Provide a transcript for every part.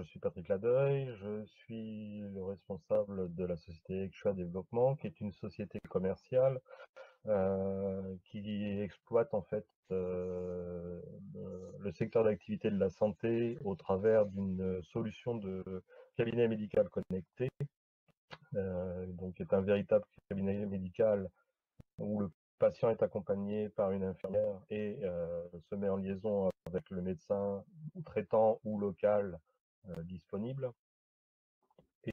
je suis Patrick Ladeuil, je suis le responsable de la société Exua Développement, qui est une société commerciale qui exploite en fait le secteur d'activité de la santé au travers d'une solution de cabinet médical connecté, donc qui est un véritable cabinet médical où le patient est accompagné par une infirmière et se met en liaison avec le médecin traitant ou local disponible.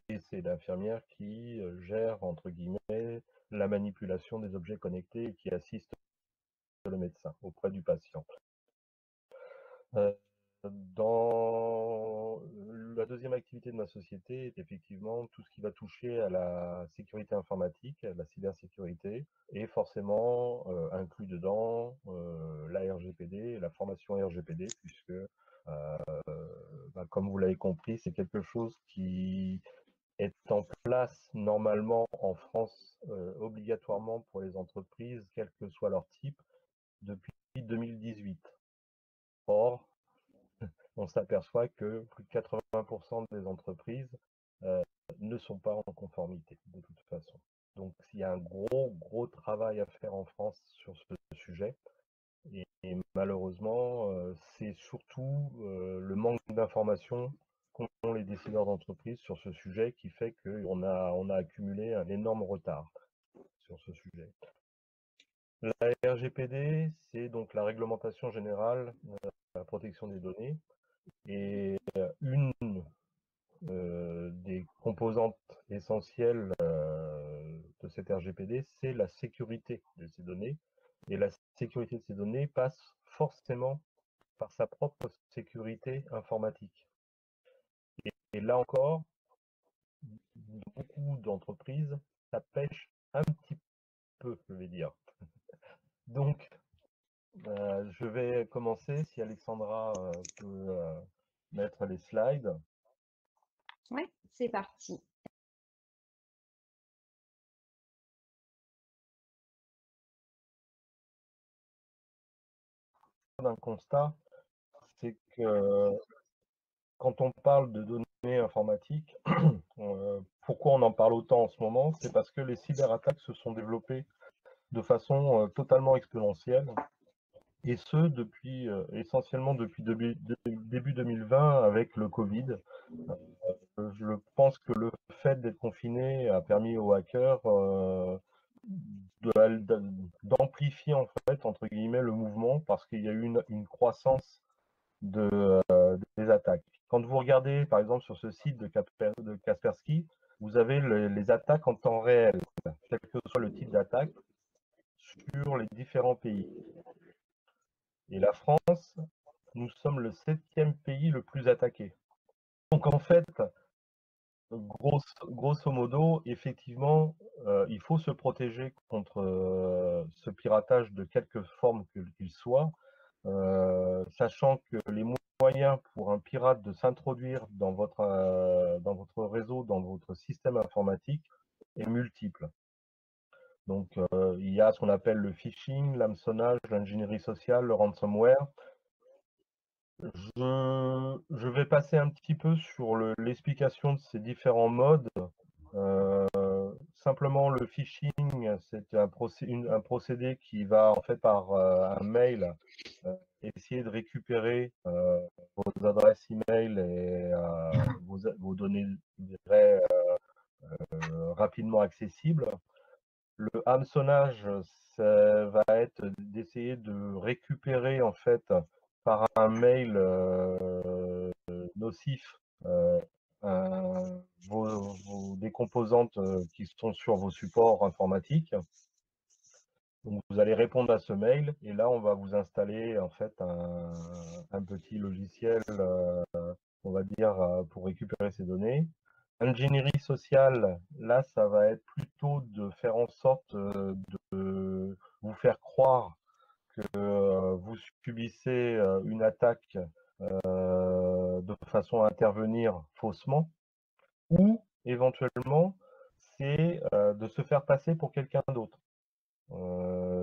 Et c'est l'infirmière qui gère, entre guillemets, la manipulation des objets connectés et qui assiste le médecin auprès du patient. Dans la deuxième activité de ma société est effectivement tout ce qui va toucher à la sécurité informatique, à la cybersécurité, et forcément inclus dedans la RGPD, la formation RGPD, puisque comme vous l'avez compris, c'est quelque chose qui est en place normalement en France obligatoirement pour les entreprises, quel que soit leur type, depuis 2018. Or, on s'aperçoit que plus de 80% des entreprises ne sont pas en conformité de toute façon. Donc il y a un gros travail à faire en France sur ce sujet. Et malheureusement, c'est surtout le manque d'informations qu'ont les décideurs d'entreprise sur ce sujet qui fait qu'on a accumulé un énorme retard sur ce sujet. La RGPD, c'est donc la réglementation générale de la protection des données. Et une des composantes essentielles de cette RGPD, c'est la sécurité de ces données. Et la sécurité de ces données passe forcément par sa propre sécurité informatique. Et là encore, beaucoup d'entreprises, ça pêche un petit peu, je vais dire. Donc, je vais commencer, si Alexandra peut mettre les slides. Oui, c'est parti. Un constat, c'est que quand on parle de données informatiques, pourquoi on en parle autant en ce moment? C'est parce que les cyberattaques se sont développées de façon totalement exponentielle, et ce depuis essentiellement depuis début 2020 avec le Covid. Je pense que le fait d'être confiné a permis aux hackers d'amplifier en fait entre guillemets le mouvement parce qu'il y a eu une croissance des attaques. Quand vous regardez par exemple sur ce site de Kaspersky, vous avez les attaques en temps réel, quel que soit le type d'attaque, sur les différents pays. Et la France, nous sommes le 7e pays le plus attaqué. Donc en fait, grosso modo, effectivement, il faut se protéger contre ce piratage de quelque forme qu'il soit, sachant que les moyens pour un pirate de s'introduire dans votre réseau, dans votre système informatique, est multiple. Donc, il y a ce qu'on appelle le phishing, l'hameçonnage, l'ingénierie sociale, le ransomware. Je vais passer un petit peu sur l'explication de ces différents modes. Simplement, le phishing, c'est un procédé qui va en fait par un mail essayer de récupérer vos adresses email et vos données rapidement accessibles. Le hameçonnage, ça va être d'essayer de récupérer en fait par un mail nocif des composantes qui sont sur vos supports informatiques. Donc vous allez répondre à ce mail et là on va vous installer en fait un petit logiciel, on va dire, pour récupérer ces données. Ingénierie sociale, là ça va être plutôt de faire en sorte de vous faire croire que vous subissez une attaque de façon à intervenir faussement, ou éventuellement c'est de se faire passer pour quelqu'un d'autre.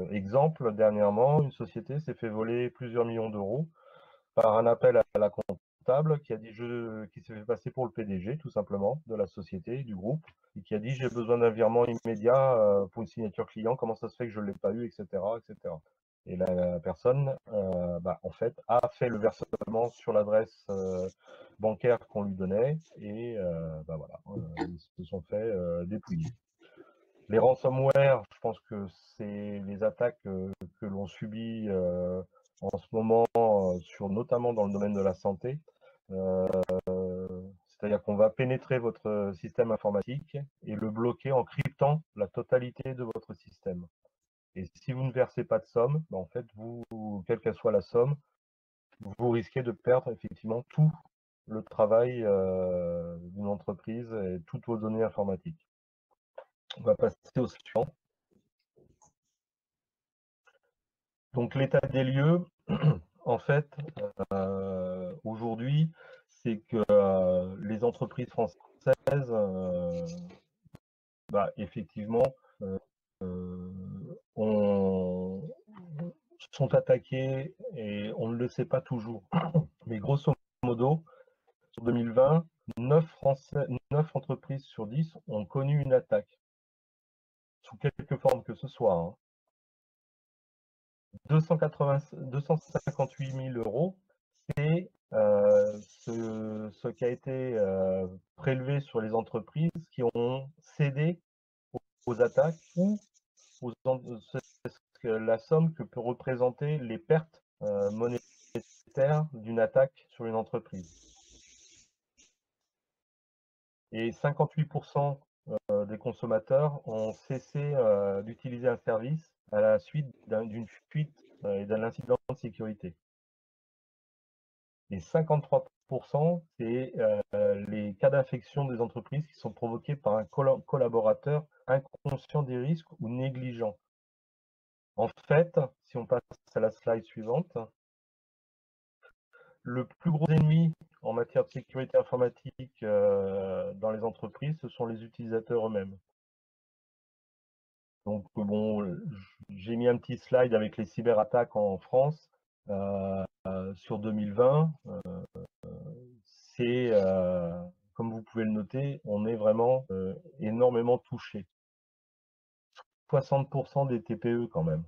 Exemple, dernièrement, une société s'est fait voler plusieurs millions d'euros par un appel à la compte. comptable qui a dit qui s'est fait passer pour le PDG tout simplement de la société, du groupe, et qui a dit j'ai besoin d'un virement immédiat pour une signature client, comment ça se fait que je ne l'ai pas eu, etc., etc. Et la personne, en fait, a fait le versement sur l'adresse bancaire qu'on lui donnait, et voilà, ils se sont fait dépouiller. Les ransomware, je pense que c'est les attaques que l'on subit en ce moment, notamment dans le domaine de la santé. C'est-à-dire qu'on va pénétrer votre système informatique et le bloquer en cryptant la totalité de votre système. Et si vous ne versez pas de somme, en fait, quelle qu'elle soit la somme, vous risquez de perdre effectivement tout le travail d'une entreprise et toutes vos données informatiques. On va passer au suivant. Donc l'état des lieux, en fait, aujourd'hui, c'est que les entreprises françaises, effectivement, sont attaquées et on ne le sait pas toujours. Mais grosso modo, sur 2020, 9 entreprises sur 10 ont connu une attaque, sous quelque forme que ce soit. Hein. 258 000 euros, c'est ce qui a été prélevé sur les entreprises qui ont cédé aux attaques ou la somme que peut représenter les pertes monétaires d'une attaque sur une entreprise. Et 58% des consommateurs ont cessé d'utiliser un service à la suite d'une fuite et d'un incident de sécurité. Et 53%, c'est les cas d'infection des entreprises qui sont provoqués par un collaborateur inconscient des risques ou négligent. En fait, si on passe à la slide suivante, le plus gros ennemi en matière de sécurité informatique dans les entreprises, ce sont les utilisateurs eux-mêmes. Donc bon, j'ai mis un petit slide avec les cyberattaques en France sur 2020. C'est, comme vous pouvez le noter, on est vraiment énormément touché. 60% des TPE quand même.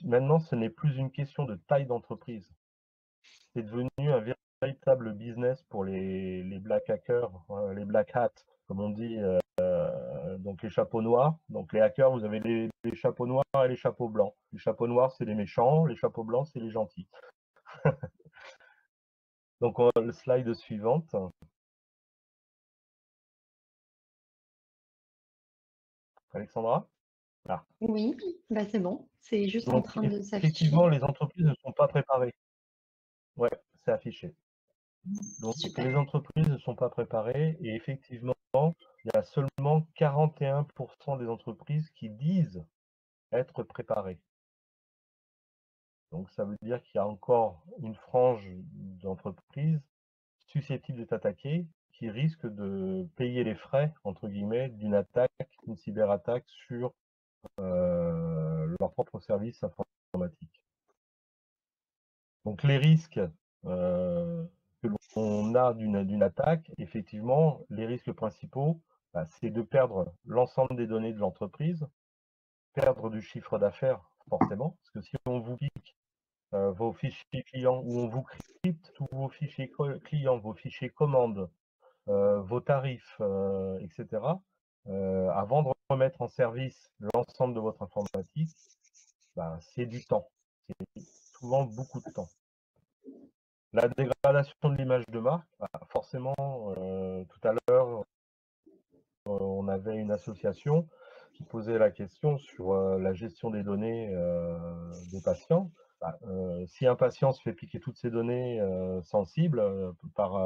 Maintenant, ce n'est plus une question de taille d'entreprise. C'est devenu un véritable business pour les black hackers, les black hats, comme on dit, donc les chapeaux noirs. Donc les hackers, vous avez les chapeaux noirs et les chapeaux blancs. Les chapeaux noirs, c'est les méchants, les chapeaux blancs, c'est les gentils. Donc le slide suivante. Alexandra? Ah. Oui, c'est bon. C'est juste en train de s'afficher. Effectivement, les entreprises ne sont pas préparées. Ouais, c'est affiché. Donc Super. les entreprises ne sont pas préparées et effectivement, il y a seulement 41% des entreprises qui disent être préparées. Donc ça veut dire qu'il y a encore une frange d'entreprises susceptibles d'être attaquées qui risquent de payer les frais, entre guillemets, d'une attaque, d'une cyberattaque sur leur propre service informatique. Donc les risques que l'on a d'une attaque, effectivement, les risques principaux, c'est de perdre l'ensemble des données de l'entreprise, perdre du chiffre d'affaires, forcément, parce que si on vous pique vos fichiers clients ou on vous crypte tous vos fichiers clients, vos fichiers commandes, vos tarifs, etc., avant de remettre en service l'ensemble de votre informatique, c'est du temps. C'est souvent beaucoup de temps. La dégradation de l'image de marque, forcément, tout à l'heure, on avait une association qui posait la question sur la gestion des données des patients. Si un patient se fait piquer toutes ses données sensibles par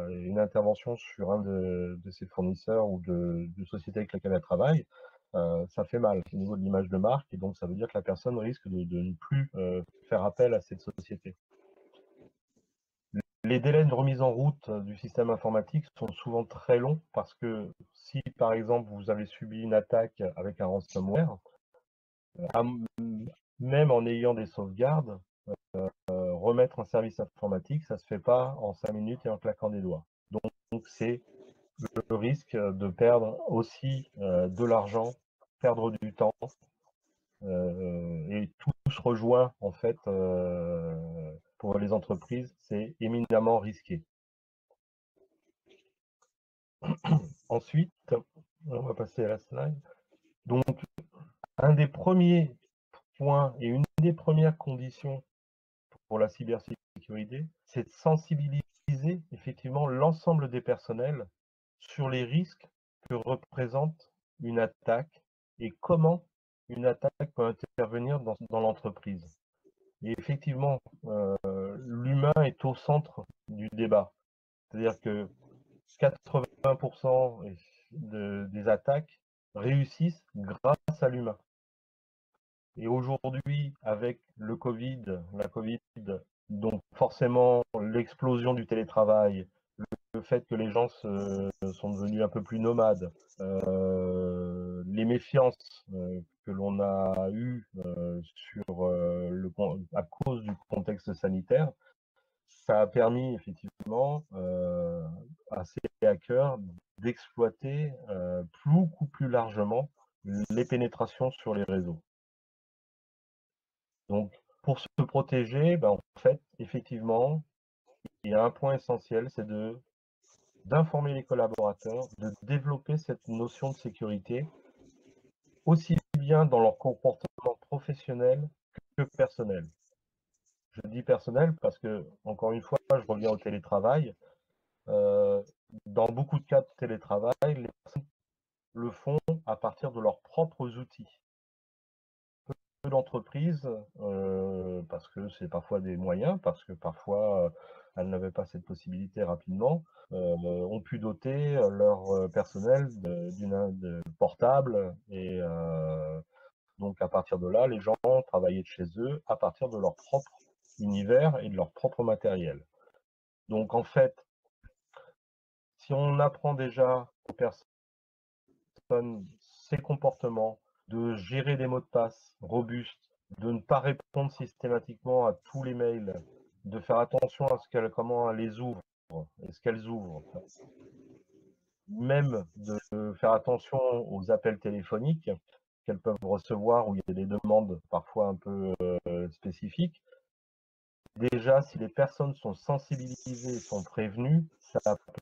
une intervention sur un de ses fournisseurs ou de sociétés avec lesquelles elle travaille, ça fait mal au niveau de l'image de marque et donc ça veut dire que la personne risque de ne plus faire appel à cette société. Les délais de remise en route du système informatique sont souvent très longs parce que si, par exemple, vous avez subi une attaque avec un ransomware, même en ayant des sauvegardes, remettre un service informatique, ça ne se fait pas en 5 minutes et en claquant des doigts. Donc c'est le risque de perdre aussi de l'argent, perdre du temps, et tout se rejoint en fait pour les entreprises, c'est éminemment risqué. Ensuite, on va passer à la slide. Donc, un des premiers points et une des premières conditions pour la cybersécurité, c'est de sensibiliser effectivement l'ensemble des personnels sur les risques que représente une attaque et comment une attaque peut intervenir dans l'entreprise. Et effectivement, l'humain est au centre du débat. C'est-à-dire que 80% des attaques réussissent grâce à l'humain. Et aujourd'hui, avec la Covid, donc forcément l'explosion du télétravail, le fait que les gens sont devenus un peu plus nomades, les méfiances que l'on a eues à cause du contexte sanitaire, ça a permis effectivement à ces hackers d'exploiter beaucoup plus largement les pénétrations sur les réseaux. Donc, pour se protéger, en fait, effectivement, il y a un point essentiel, c'est d'informer les collaborateurs, de développer cette notion de sécurité, aussi bien dans leur comportement professionnel que personnel. Je dis personnel parce que, encore une fois, je reviens au télétravail. Dans beaucoup de cas de télétravail, les personnes le font à partir de leurs propres outils. Peu d'entreprises, parce que c'est parfois des moyens, parce que parfois elles n'avaient pas cette possibilité rapidement, ont pu doter leur personnel de portable et donc à partir de là, les gens travaillaient de chez eux à partir de leur propre univers et de leur propre matériel. Donc en fait, si on apprend déjà aux personnes ces comportements, de gérer des mots de passe robustes, de ne pas répondre systématiquement à tous les mails, de faire attention à comment elles les ouvrent et ce qu'elles ouvrent, même de faire attention aux appels téléphoniques qu'elles peuvent recevoir où il y a des demandes parfois un peu spécifiques. Déjà, si les personnes sont sensibilisées et sont prévenues, ça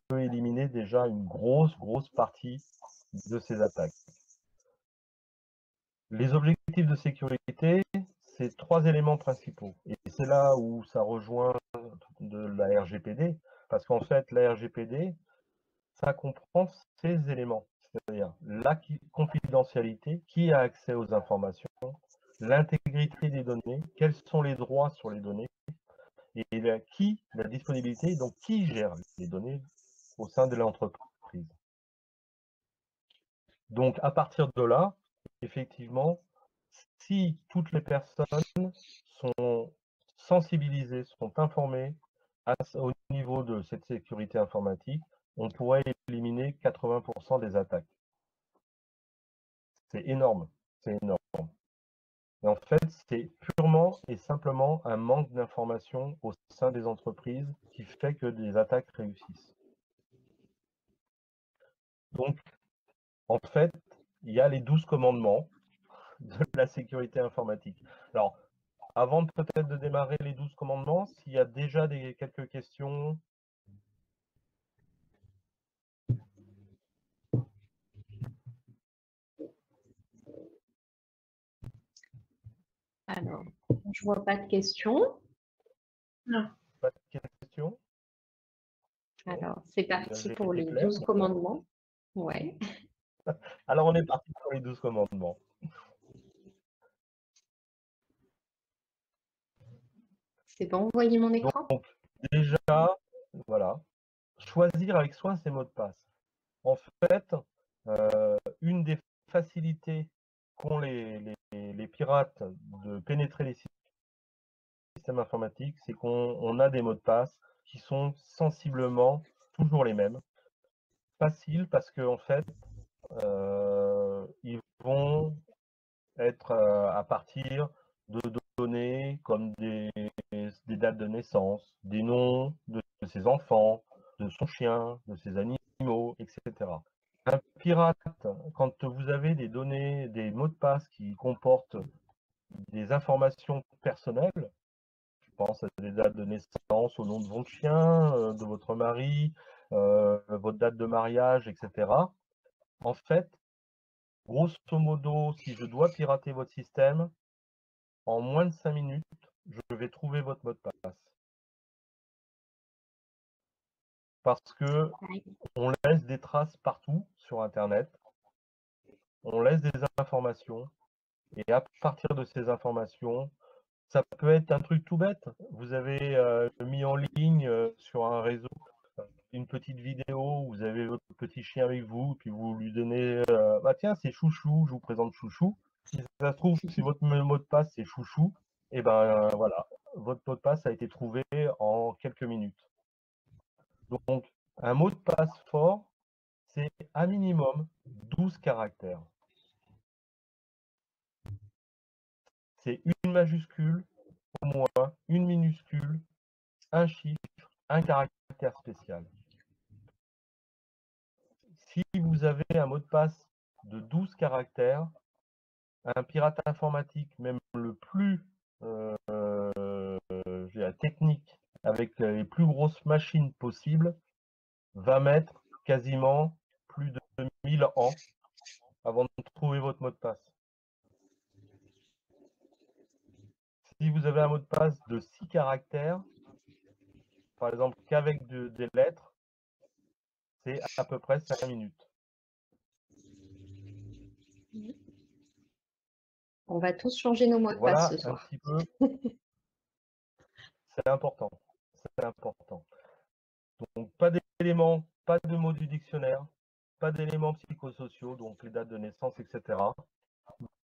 peut éliminer déjà une grosse partie de ces attaques. Les objectifs de sécurité, c'est 3 éléments principaux. Et c'est là où ça rejoint de la RGPD, parce qu'en fait, la RGPD, ça comprend ces éléments, c'est-à-dire la confidentialité, qui a accès aux informations, l'intégrité des données, quels sont les droits sur les données, et la disponibilité, donc qui gère les données au sein de l'entreprise. Donc à partir de là, effectivement, si toutes les personnes sont sensibilisées, sont informées au niveau de cette sécurité informatique, on pourrait éliminer 80% des attaques. C'est énorme, c'est énorme. Et en fait, c'est purement et simplement un manque d'information au sein des entreprises qui fait que des attaques réussissent. Donc, en fait, il y a les 12 commandements de la sécurité informatique. Alors, avant peut-être de démarrer les 12 commandements, s'il y a déjà quelques questions. Alors, je vois pas de questions. Non. Pas de questions? Alors, c'est parti J'ai pour été les clair. 12 commandements. Ouais. Alors, on est parti pour les 12 commandements. C'est bon, vous voyez mon écran? Donc, déjà, voilà, choisir avec soin ses mots de passe. En fait, une des facilités qu'ont les pirates de pénétrer les systèmes informatiques, c'est qu'on a des mots de passe qui sont sensiblement toujours les mêmes. Facile parce qu'en fait, ils vont être à partir de données comme des des dates de naissance, des noms de ses enfants, de son chien, de ses animaux, etc. Un pirate, quand vous avez des données, des mots de passe qui comportent des informations personnelles, je pense à des dates de naissance, au nom de votre chien, de votre mari, votre date de mariage, etc. En fait, grosso modo, si je dois pirater votre système, en moins de 5 minutes, je vais trouver votre mot de passe. Parce que on laisse des traces partout sur Internet, on laisse des informations, et à partir de ces informations, ça peut être un truc tout bête. Vous avez mis en ligne sur un réseau une petite vidéo, vous avez votre petit chien avec vous, puis vous lui donnez bah tiens, c'est Chouchou, je vous présente Chouchou. Si ça se trouve, si votre mot de passe c'est Chouchou, et ben voilà, votre mot de passe a été trouvé en quelques minutes. Donc, un mot de passe fort, c'est un minimum 12 caractères. C'est une majuscule, au moins, une minuscule, un chiffre, un caractère spécial. Si vous avez un mot de passe de 12 caractères, un pirate informatique, même le plus technique, avec les plus grosses machines possibles, va mettre quasiment plus de 1000 ans avant de trouver votre mot de passe. Si vous avez un mot de passe de 6 caractères, par exemple qu'avec des lettres, c'est à peu près 5 minutes. On va tous changer nos mots de passe Voilà ce un soir. petit peu. C'est important. C'est important. Donc, pas d'éléments, pas de mots du dictionnaire, pas d'éléments psychosociaux, donc les dates de naissance, etc.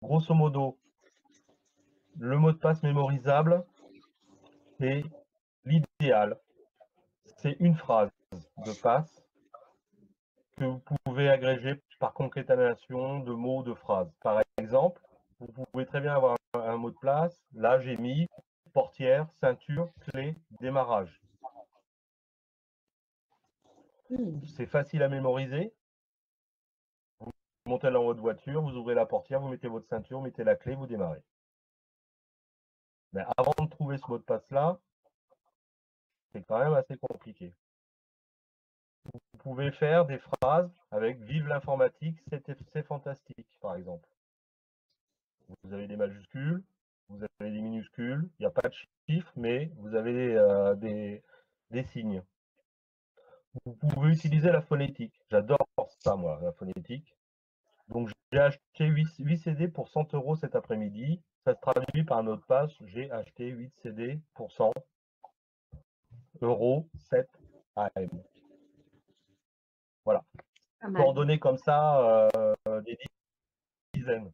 Grosso modo, le mot de passe mémorisable, c'est l'idéal. C'est une phrase de passe que vous pouvez agréger par concaténation de mots, de phrases. Par exemple, vous pouvez très bien avoir un mot de passe. Là, j'ai mis portière, ceinture, clé, démarrage. C'est facile à mémoriser. Vous montez dans votre voiture, vous ouvrez la portière, vous mettez votre ceinture, vous mettez la clé, vous démarrez. Mais avant de trouver ce mot de passe-là, c'est quand même assez compliqué. Vous pouvez faire des phrases avec vive l'informatique, c'est fantastique, par exemple. Vous avez des majuscules, vous avez des minuscules, il n'y a pas de chiffres, mais vous avez des signes. Vous pouvez utiliser la phonétique. J'adore ça, moi, la phonétique. Donc, j'ai acheté 8 CD pour 100 € cet après-midi. Ça se traduit par un mot de passe. J'ai acheté 8 CD pour 100 € 7 AM. Voilà. Coordonnées comme ça, des dizaines.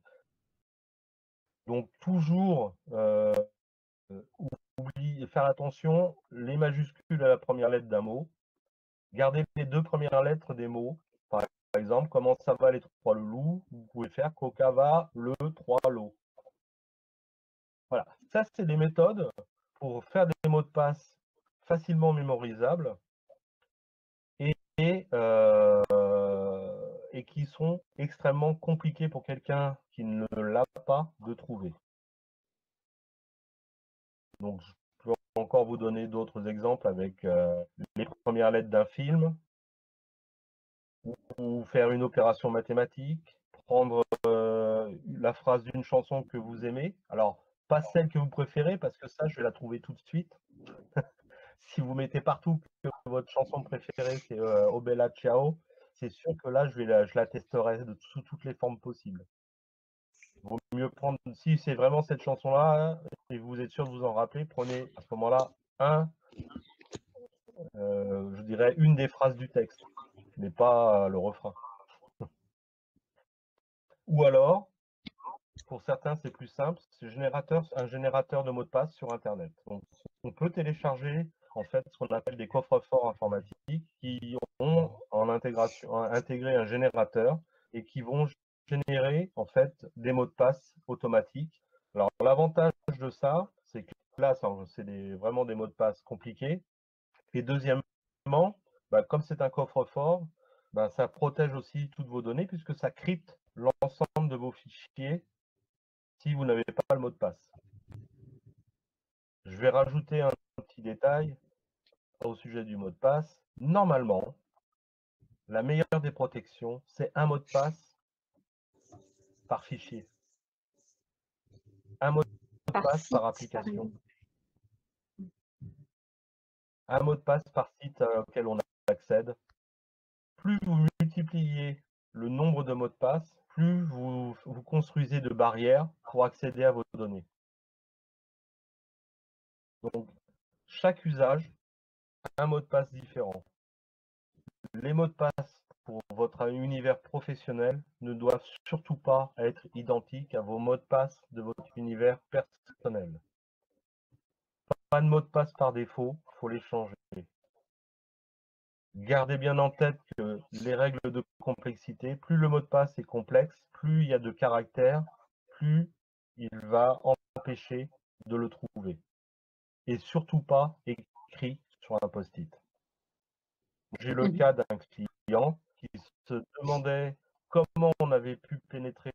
Donc, toujours faire attention, les majuscules à la première lettre d'un mot. Gardez les 2 premières lettres des mots. Par exemple, comment ça va les 3 loulous? Vous pouvez faire coca va le 3 l'eau. Voilà, ça c'est des méthodes pour faire des mots de passe facilement mémorisables et qui sont extrêmement compliqués pour quelqu'un qui ne l'a pas de trouver. Donc, je peux encore vous donner d'autres exemples avec les premières lettres d'un film, ou faire une opération mathématique, prendre la phrase d'une chanson que vous aimez. Alors, pas celle que vous préférez, parce que ça, je vais la trouver tout de suite. Si vous mettez partout que votre chanson préférée, c'est Oh Bella Ciao, c'est sûr que là, je la testerai sous toutes les formes possibles. Il vaut mieux prendre, si c'est vraiment cette chanson-là, et vous êtes sûr de vous en rappeler, prenez à ce moment-là je dirais une des phrases du texte, mais pas le refrain. Ou alors, pour certains, c'est plus simple, c'est un générateur de mots de passe sur Internet. Donc, on peut télécharger en fait ce qu'on appelle des coffres-forts informatiques qui ont en intégration intégré un générateur et qui vont générer en fait des mots de passe automatiques. Alors, l'avantage de ça, c'est que là, c'est vraiment des mots de passe compliqués. Et deuxièmement, comme c'est un coffre-fort, ça protège aussi toutes vos données puisque ça crypte l'ensemble de vos fichiers si vous n'avez pas le mot de passe. Je vais rajouter un petit détail au sujet du mot de passe. Normalement, la meilleure des protections, c'est un mot de passe par fichier. Un mot de Par passe par site, par application. exemple. Un mot de passe par site auquel on accède. Plus vous multipliez le nombre de mots de passe, plus vous construisez de barrières pour accéder à vos données. Donc, chaque usage a un mot de passe différent. Les mots de passe pour votre univers professionnel ne doivent surtout pas être identiques à vos mots de passe de votre univers personnel. Pas de mot de passe par défaut, il faut les changer. Gardez bien en tête que les règles de complexité, plus le mot de passe est complexe, plus il y a de caractères, plus il va empêcher de le trouver. Et surtout pas écrit sur un post-it. J'ai le cas d'un client qui se demandait comment on avait pu pénétrer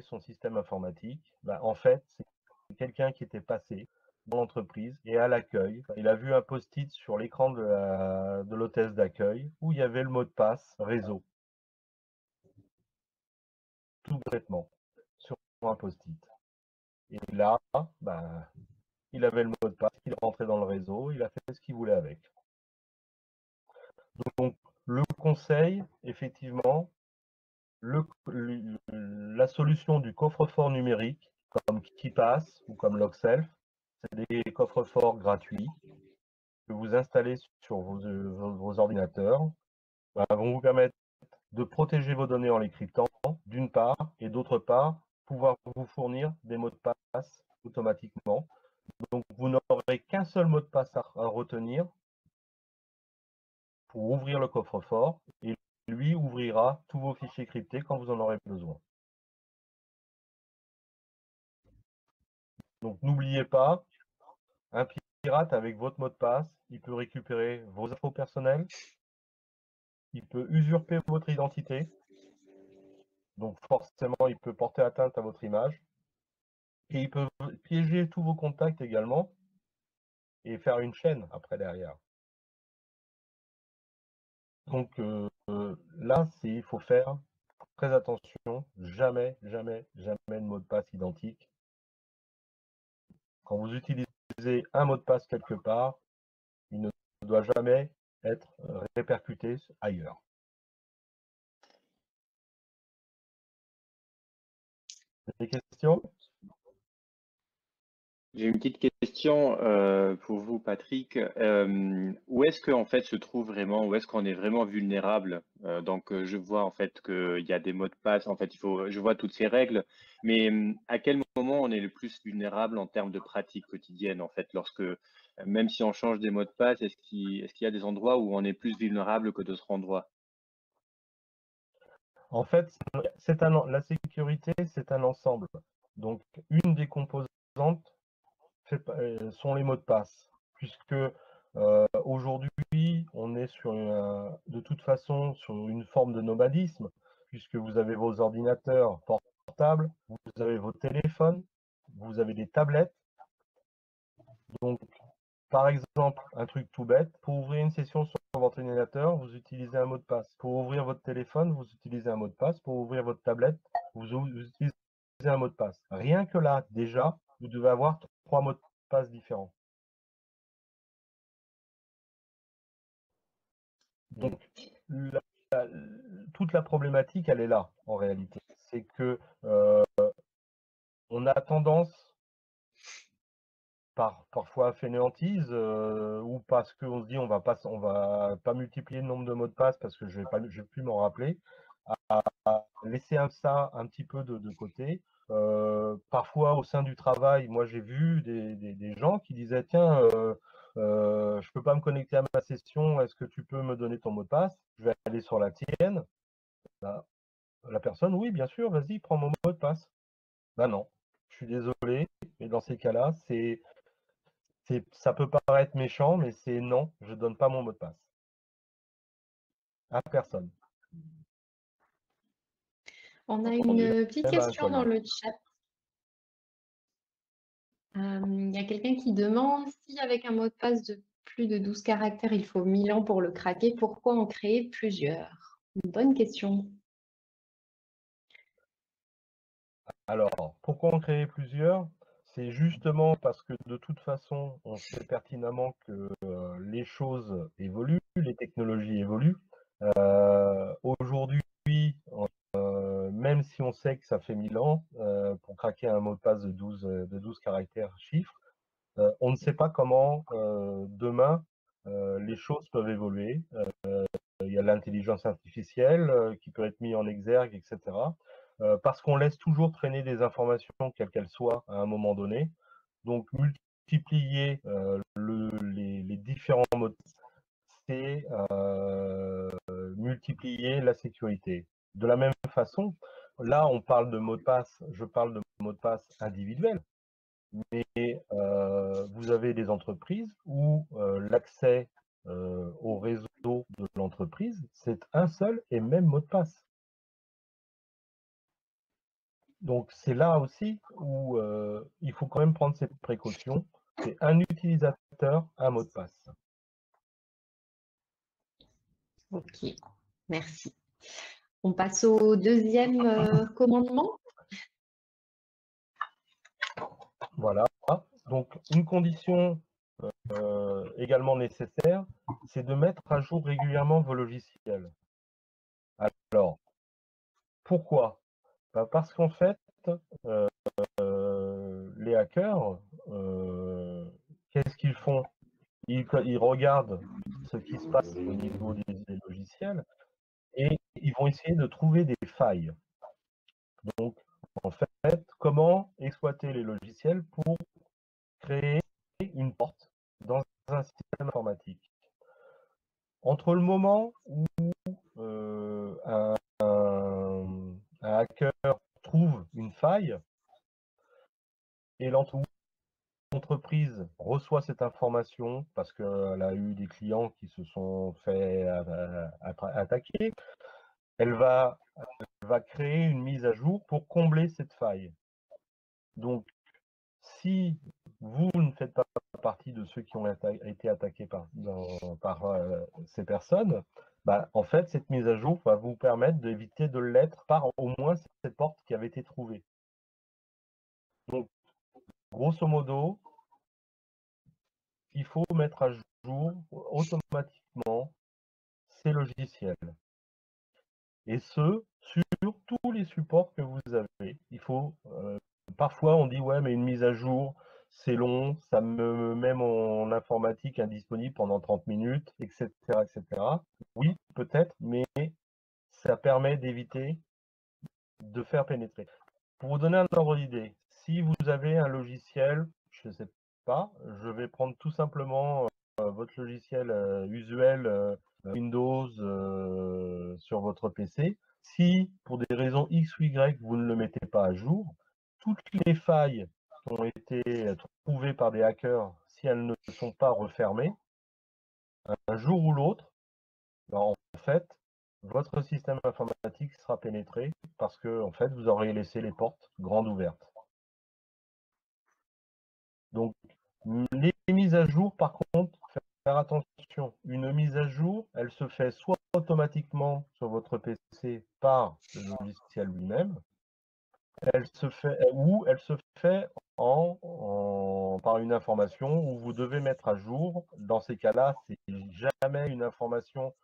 son système informatique. En fait, c'est quelqu'un qui était passé dans l'entreprise et à l'accueil, il a vu un post-it sur l'écran de l'hôtesse d'accueil où il y avait le mot de passe réseau, tout bêtement, sur un post-it. Et là, il avait le mot de passe, il est rentré dans le réseau, il a fait ce qu'il voulait avec. Donc, le conseil, effectivement, la solution du coffre-fort numérique, comme KeePass ou comme LogSelf, c'est des coffres-forts gratuits que vous installez sur vos ordinateurs, vont vous permettre de protéger vos données en les cryptant, d'une part, et d'autre part, pouvoir vous fournir des mots de passe automatiquement. Donc, vous n'aurez qu'un seul mot de passe à retenir pour ouvrir le coffre-fort, et lui ouvrira tous vos fichiers cryptés quand vous en aurez besoin. Donc, n'oubliez pas, un pirate avec votre mot de passe, il peut récupérer vos infos personnelles, il peut usurper votre identité, donc forcément il peut porter atteinte à votre image, et il peut piéger tous vos contacts également, et faire une chaîne après derrière. Donc là, il faut faire très attention, jamais, jamais, jamais de mot de passe identique. Quand vous utilisez un mot de passe quelque part, il ne doit jamais être répercuté ailleurs. Des questions? J'ai une petite question pour vous, Patrick. Où est-ce que en fait se trouve vraiment, où est-ce qu'on est vraiment vulnérable? Je vois en fait qu'il y a des mots de passe. En fait, je vois toutes ces règles, mais à quel moment on est le plus vulnérable en termes de pratique quotidienne en fait, lorsque même si on change des mots de passe, est-ce qu'il y a des endroits où on est plus vulnérable que d'autres endroits? En fait, la sécurité, c'est un ensemble. Donc, une des composantes sont les mots de passe, puisque aujourd'hui, on est de toute façon sur une forme de nomadisme, puisque vous avez vos ordinateurs portables, vous avez vos téléphones, vous avez des tablettes. Donc, par exemple, un truc tout bête, pour ouvrir une session sur votre ordinateur, vous utilisez un mot de passe. Pour ouvrir votre téléphone, vous utilisez un mot de passe. Pour ouvrir votre tablette, vous utilisez un mot de passe. Rien que là, déjà, vous devez avoir 3 mots de passe différents. Donc, toute la problématique, elle est là, en réalité. C'est que on a tendance, parfois fainéantise, ou parce qu'on se dit on va pas multiplier le nombre de mots de passe parce que je vais plus m'en rappeler, à laisser ça un petit peu de côté. Parfois au sein du travail, moi j'ai vu des gens qui disaient tiens, je peux pas me connecter à ma session, est-ce que tu peux me donner ton mot de passe? Je vais aller sur la tienne. La personne, oui, bien sûr, vas-y, prends mon mot de passe. Non, je suis désolé, mais dans ces cas-là, Ça peut paraître méchant, mais c'est non, je donne pas mon mot de passe à personne, On a une petite même à un question dans collègue. le chat. Il y a quelqu'un qui demande si avec un mot de passe de plus de 12 caractères, il faut 1000 ans pour le craquer, pourquoi en créer plusieurs? Une bonne question. Alors, pourquoi en créer plusieurs? C'est justement parce que de toute façon, on sait pertinemment que les choses évoluent, les technologies évoluent. Aujourd'hui, même si on sait que ça fait 1000 ans, pour craquer un mot de passe de 12 caractères chiffres, on ne sait pas comment demain les choses peuvent évoluer. Il y a l'intelligence artificielle qui peut être mise en exergue, etc. Parce qu'on laisse toujours traîner des informations, quelles qu'elles soient, à un moment donné. Donc, multiplier les différents mots de passe, c'est multiplier la sécurité. De la même façon, là, on parle de mots de passe, je parle de mots de passe individuels, mais vous avez des entreprises où l'accès au réseau de l'entreprise, c'est un seul et même mot de passe. Donc c'est là aussi où il faut quand même prendre ses précautions. C'est un utilisateur, un mot de passe. Ok, merci. On passe au deuxième commandement. Voilà. Donc une condition également nécessaire, c'est de mettre à jour régulièrement vos logiciels. Alors, pourquoi? Parce qu'en fait, les hackers, qu'est-ce qu'ils font? Ils regardent ce qui se passe au niveau des logiciels et ils vont essayer de trouver des failles. Donc, en fait, comment exploiter les logiciels pour créer une porte dans un système informatique. Entre le moment où un hacker trouve une faille et l'entreprise reçoit cette information parce qu'elle a eu des clients qui se sont fait attaquer, elle va créer une mise à jour pour combler cette faille. Donc, si vous ne faites pas partie de ceux qui ont été attaqués par ces personnes, bah, en fait, cette mise à jour va vous permettre d'éviter de l'être par au moins cette porte qui avait été trouvée. Donc, grosso modo, il faut mettre à jour automatiquement ces logiciels. Et ce, sur tous les supports que vous avez. Il faut, parfois on dit, ouais, mais une mise à jour, c'est long, ça me met mon informatique indisponible pendant 30 minutes, etc., etc. Oui, peut-être, mais ça permet d'éviter de faire pénétrer. Pour vous donner un ordre d'idée, si vous avez un logiciel, je ne sais pas, je vais prendre tout simplement votre logiciel usuel Windows sur votre PC. Si, pour des raisons X ou Y, vous ne le mettez pas à jour, toutes les failles qui ont été trouvées par des hackers, si elles ne sont pas refermées, un jour ou l'autre, ben, en fait, votre système informatique sera pénétré parce que en fait, vous aurez laissé les portes grandes ouvertes. Donc, les mises à jour, par contre, faire attention. Une mise à jour, elle se fait soit automatiquement sur votre PC par le logiciel lui-même, ou elle se fait par une information où vous devez mettre à jour. Dans ces cas-là, c'est jamais une information.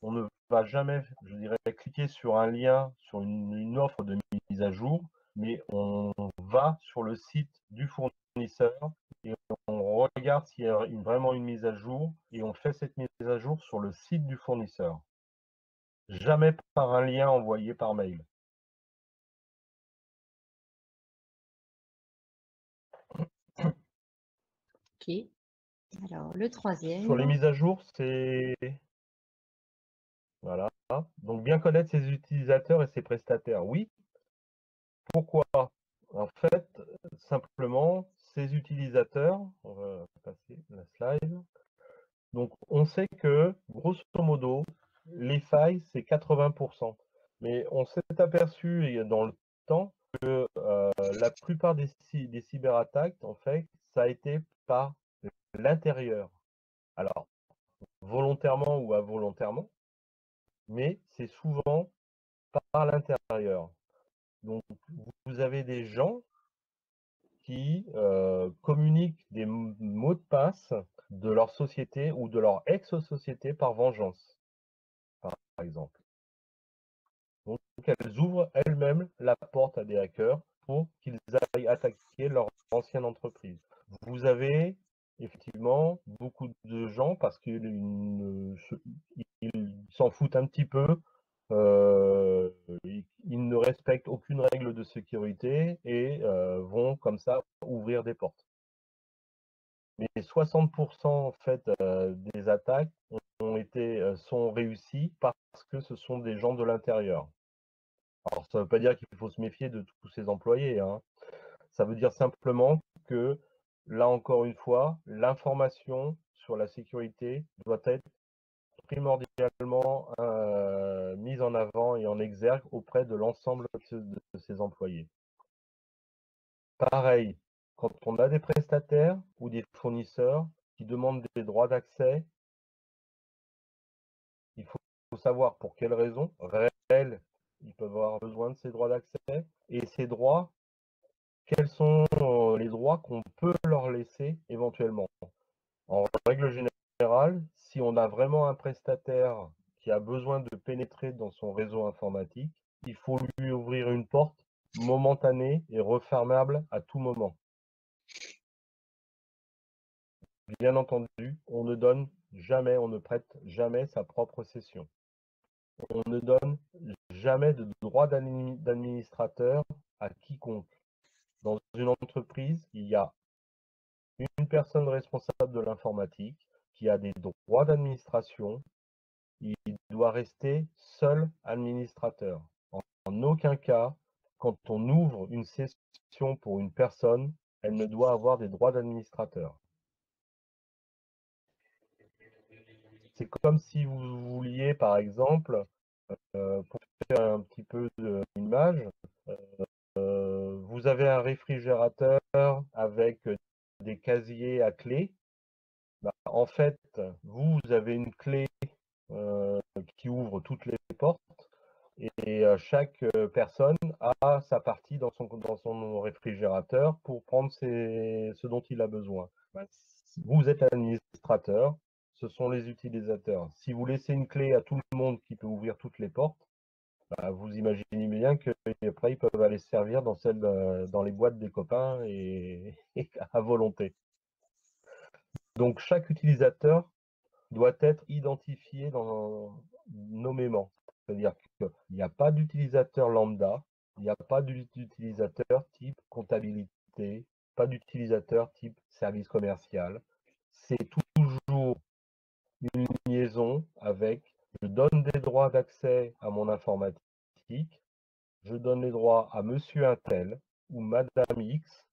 On ne va jamais, je dirais, cliquer sur un lien, sur une offre de mise à jour, mais on va sur le site du fournisseur et on regarde s'il y a vraiment une mise à jour et on fait cette mise à jour sur le site du fournisseur. Jamais par un lien envoyé par mail. Ok. Alors, le troisième. Sur les mises à jour, c'est... Voilà. Donc, bien connaître ses utilisateurs et ses prestataires. Oui. Pourquoi? En fait, simplement, ces utilisateurs, on va passer, sait que, grosso modo, les failles, c'est 80%. Mais on s'est aperçu dans le temps que la plupart des cyberattaques, en fait, ça a été par l'intérieur. Alors, volontairement ou involontairement, mais c'est souvent par l'intérieur. Donc, vous avez des gens qui communiquent des mots de passe de leur société ou de leur ex-société par vengeance, par exemple. Donc, elles ouvrent elles-mêmes la porte à des hackers pour qu'ils aillent attaquer leur ancienne entreprise. Vous avez effectivement beaucoup de gens, parce qu'ils s'en foutent un petit peu, ils ne respectent aucune règle de sécurité et vont comme ça ouvrir des portes. Mais 60% en fait des attaques sont réussies parce que ce sont des gens de l'intérieur. Alors ça ne veut pas dire qu'il faut se méfier de tous ces employés, hein. Ça veut dire simplement que, là encore une fois, l'information sur la sécurité doit être primordialement mise en avant et en exergue auprès de l'ensemble de ces employés. Pareil, quand on a des prestataires ou des fournisseurs qui demandent des droits d'accès, il faut savoir pour quelles raisons réelles ils peuvent avoir besoin de ces droits d'accès, et ces droits, quels sont les droits qu'on peut leur laisser éventuellement. En règle générale, si on a vraiment un prestataire qui a besoin de pénétrer dans son réseau informatique, il faut lui ouvrir une porte momentanée et refermable à tout moment. Bien entendu, on ne donne jamais, on ne prête jamais sa propre session. On ne donne jamais de droit d'administrateur à quiconque. Dans une entreprise, il y a une personne responsable de l'informatique qui a des droits d'administration. Il doit rester seul administrateur. En aucun cas, quand on ouvre une session pour une personne, elle ne doit avoir des droits d'administrateur. C'est comme si vous vouliez, par exemple, pour faire un petit peu d'image, vous avez un réfrigérateur avec des casiers à clé. En fait, vous avez une clé qui ouvre toutes les portes, et chaque personne a sa partie dans son réfrigérateur pour prendre ce dont il a besoin. Vous êtes administrateur, ce sont les utilisateurs. Si vous laissez une clé à tout le monde qui peut ouvrir toutes les portes, vous imaginez bien qu'après ils peuvent aller se servir dans les boîtes des copains et à volonté. Donc chaque utilisateur doit être identifié nommément. C'est-à-dire qu'il n'y a pas d'utilisateur lambda, il n'y a pas d'utilisateur type comptabilité, pas d'utilisateur type service commercial. C'est toujours une liaison avec: je donne des droits d'accès à mon informatique, je donne les droits à monsieur un tel ou madame X,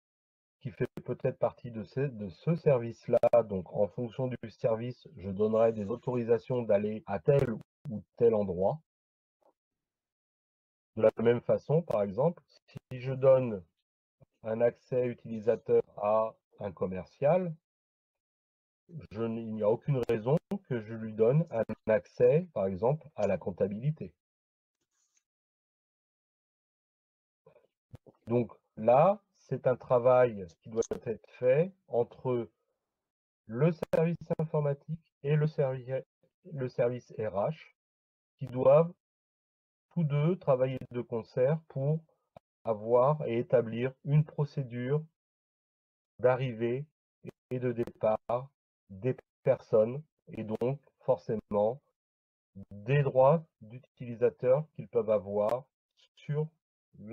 qui fait peut-être partie de ce service-là. Donc, en fonction du service, je donnerai des autorisations d'aller à tel ou tel endroit. De la même façon, par exemple, si je donne un accès utilisateur à un commercial, il n'y a aucune raison que je lui donne un accès, par exemple, à la comptabilité. Donc là, c'est un travail qui doit être fait entre le service informatique et le service RH, qui doivent tous deux travailler de concert pour avoir et établir une procédure d'arrivée et de départ des personnes, et donc forcément des droits d'utilisateurs qu'ils peuvent avoir sur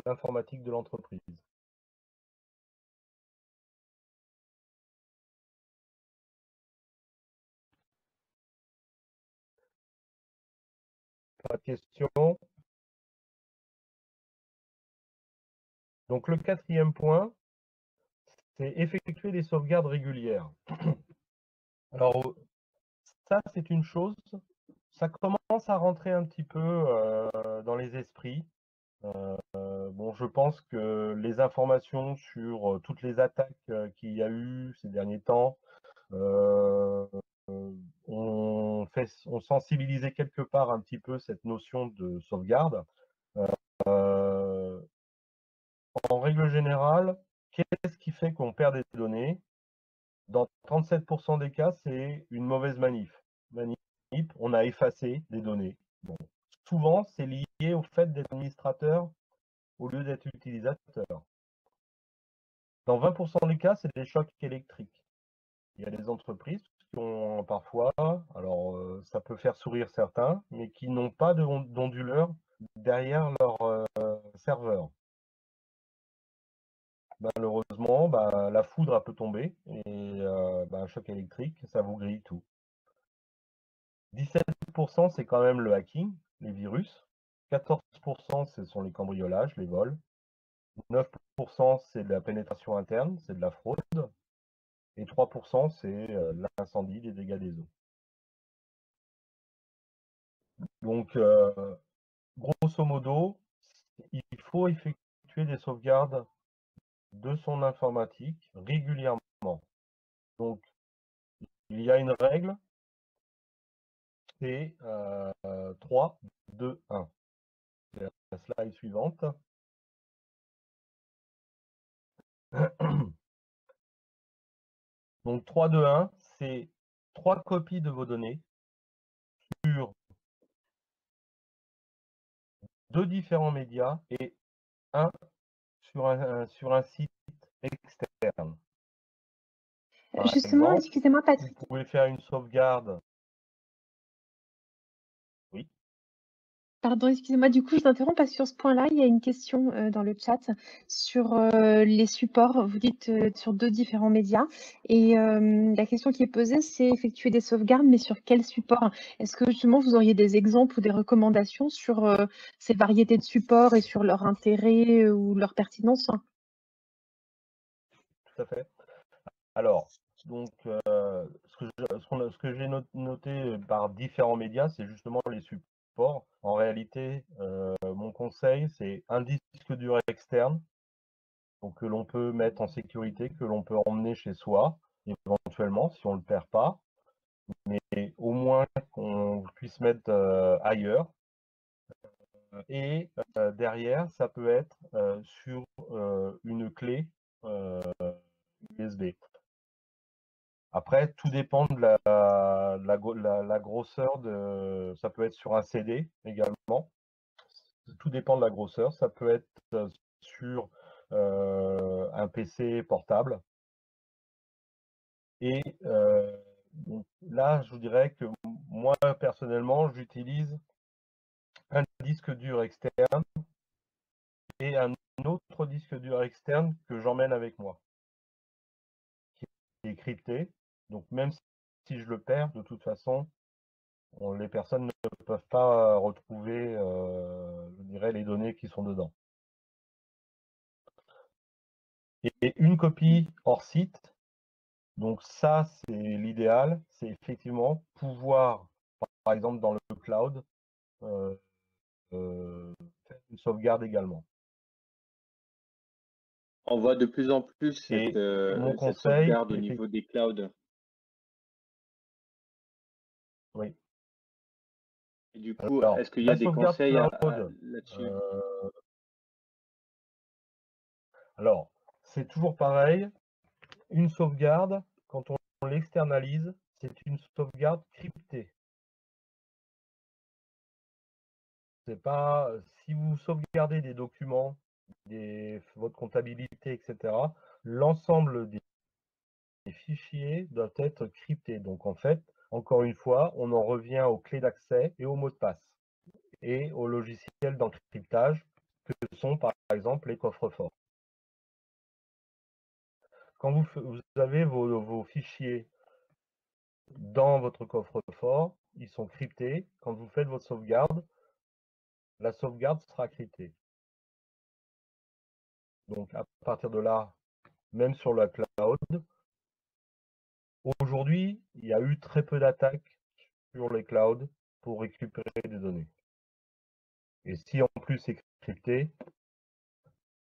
l'informatique de l'entreprise. Pas de questions? Donc le quatrième point, c'est effectuer des sauvegardes régulières. Alors, ça, c'est une chose. Ça commence à rentrer un petit peu dans les esprits. Bon, je pense que les informations sur toutes les attaques qu'il y a eu ces derniers temps ont sensibilisé quelque part un petit peu cette notion de sauvegarde. En règle générale, qu'est-ce qui fait qu'on perd des données? Dans 37% des cas, c'est une mauvaise manip. On a effacé des données. Bon. Souvent, c'est lié au fait d'être administrateur au lieu d'être utilisateur. Dans 20% des cas, c'est des chocs électriques. Il y a des entreprises qui ont parfois, alors ça peut faire sourire certains, mais qui n'ont pas d'onduleur derrière leur serveur. Malheureusement, la foudre peut tomber et un choc électrique, ça vous grille tout. 17%, c'est quand même le hacking, les virus. 14%, ce sont les cambriolages, les vols. 9%, c'est de la pénétration interne, c'est de la fraude. Et 3%, c'est l'incendie, les dégâts des eaux. Donc, grosso modo, il faut effectuer des sauvegardes de son informatique régulièrement. Donc, il y a une règle, c'est 3, 2, 1. C'est la slide suivante. Donc 3, 2, 1, c'est 3 copies de vos données sur 2 différents médias et 1 sur un site externe. Par Justement, exemple, excusez-moi vous Patrick. pouvez faire une sauvegarde. Oui. Pardon, excusez-moi, du coup, je vous interromps parce que sur ce point-là, il y a une question dans le chat sur les supports. Vous dites sur 2 différents médias. Et la question qui est posée, c'est effectuer des sauvegardes, mais sur quel support? Est-ce que justement, vous auriez des exemples ou des recommandations sur ces variétés de supports et sur leur intérêt ou leur pertinence? Tout à fait. Alors, donc, ce que j'ai noté par différents médias, c'est justement les supports. En réalité, mon conseil, c'est un disque dur externe, donc que l'on peut mettre en sécurité, que l'on peut emmener chez soi, éventuellement, si on ne le perd pas, mais au moins qu'on puisse mettre ailleurs. Et derrière, ça peut être sur une clé USB. Après, tout dépend de la grosseur de. Ça peut être sur un CD également. Tout dépend de la grosseur. Ça peut être sur un PC portable. Et donc là, je vous dirais que moi, personnellement, j'utilise un disque dur externe et un autre disque dur externe que j'emmène avec moi, qui est crypté. Donc même si je le perds, de toute façon, les personnes ne peuvent pas retrouver, je dirais, les données qui sont dedans. Et une copie hors site, donc ça, c'est l'idéal, c'est effectivement pouvoir, par exemple dans le cloud, faire une sauvegarde également. On voit de plus en plus Et mon cette conseil, sauvegarde au niveau des clouds. oui. Et du coup, Alors, est-ce qu'il y a la des sauvegarde conseils cloud, là-dessus? alors, c'est toujours pareil. Une sauvegarde, quand on l'externalise, c'est une sauvegarde cryptée. C'est pas si vous sauvegardez des documents, votre comptabilité, etc. L'ensemble des fichiers doivent être cryptés. Donc en fait, encore une fois, on en revient aux clés d'accès et aux mots de passe et aux logiciels d'encryptage que sont par exemple les coffres-forts. Quand vous avez vos fichiers dans votre coffre-fort, ils sont cryptés. Quand vous faites votre sauvegarde, la sauvegarde sera cryptée. Donc à partir de là, même sur la cloud, aujourd'hui, il y a eu très peu d'attaques sur les clouds pour récupérer des données. Et si en plus c'est crypté,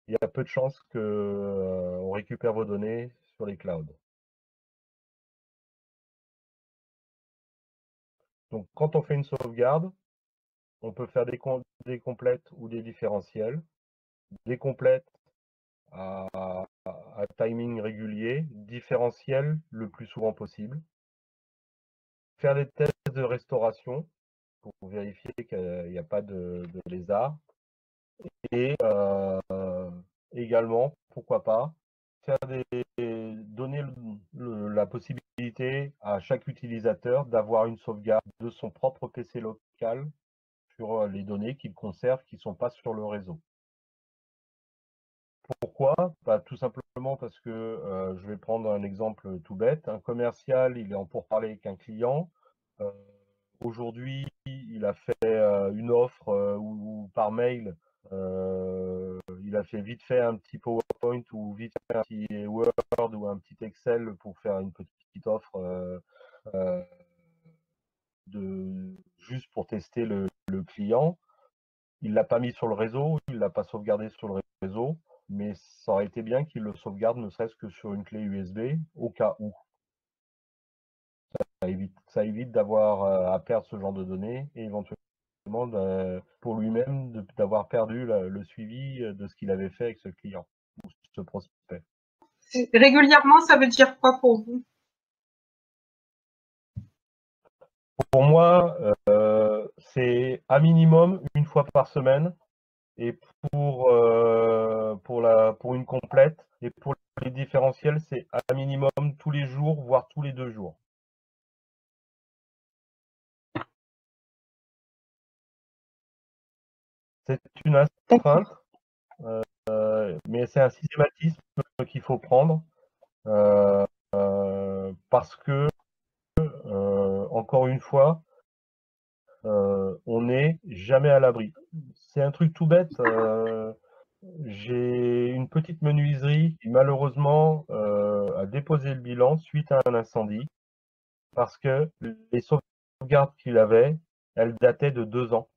il y a peu de chances qu'on récupère vos données sur les clouds. Donc quand on fait une sauvegarde, on peut faire des complètes ou des différentiels. Des complètes à timing régulier, différentiel le plus souvent possible. Faire des tests de restauration pour vérifier qu'il n'y a pas de lézard. Et également, pourquoi pas, donner la possibilité à chaque utilisateur d'avoir une sauvegarde de son propre PC local sur les données qu'il conserve qui ne sont pas sur le réseau. Pourquoi? Bah, tout simplement parce que je vais prendre un exemple tout bête. Un commercial, il est en pourparlers avec un client. Aujourd'hui, il a fait une offre ou par mail, il a fait vite fait un petit PowerPoint ou vite fait un petit Word ou un petit Excel pour faire une petite offre juste pour tester le client. Il ne l'a pas mis sur le réseau, il ne l'a pas sauvegardé sur le réseau, mais ça aurait été bien qu'il le sauvegarde ne serait-ce que sur une clé USB au cas où. Ça évite d'avoir à perdre ce genre de données et éventuellement pour lui-même d'avoir perdu le suivi de ce qu'il avait fait avec ce client ou ce prospect. Régulièrement, ça veut dire quoi pour vous? Pour moi, c'est à minimum une fois par semaine. Et pour une complète, et pour les différentiels, c'est à minimum tous les jours, voire tous les 2 jours. C'est une astreinte, mais c'est un systématisme qu'il faut prendre parce que, encore une fois, on n'est jamais à l'abri. C'est un truc tout bête. J'ai une petite menuiserie qui malheureusement a déposé le bilan suite à un incendie parce que les sauvegardes qu'il avait, elles dataient de 2 ans.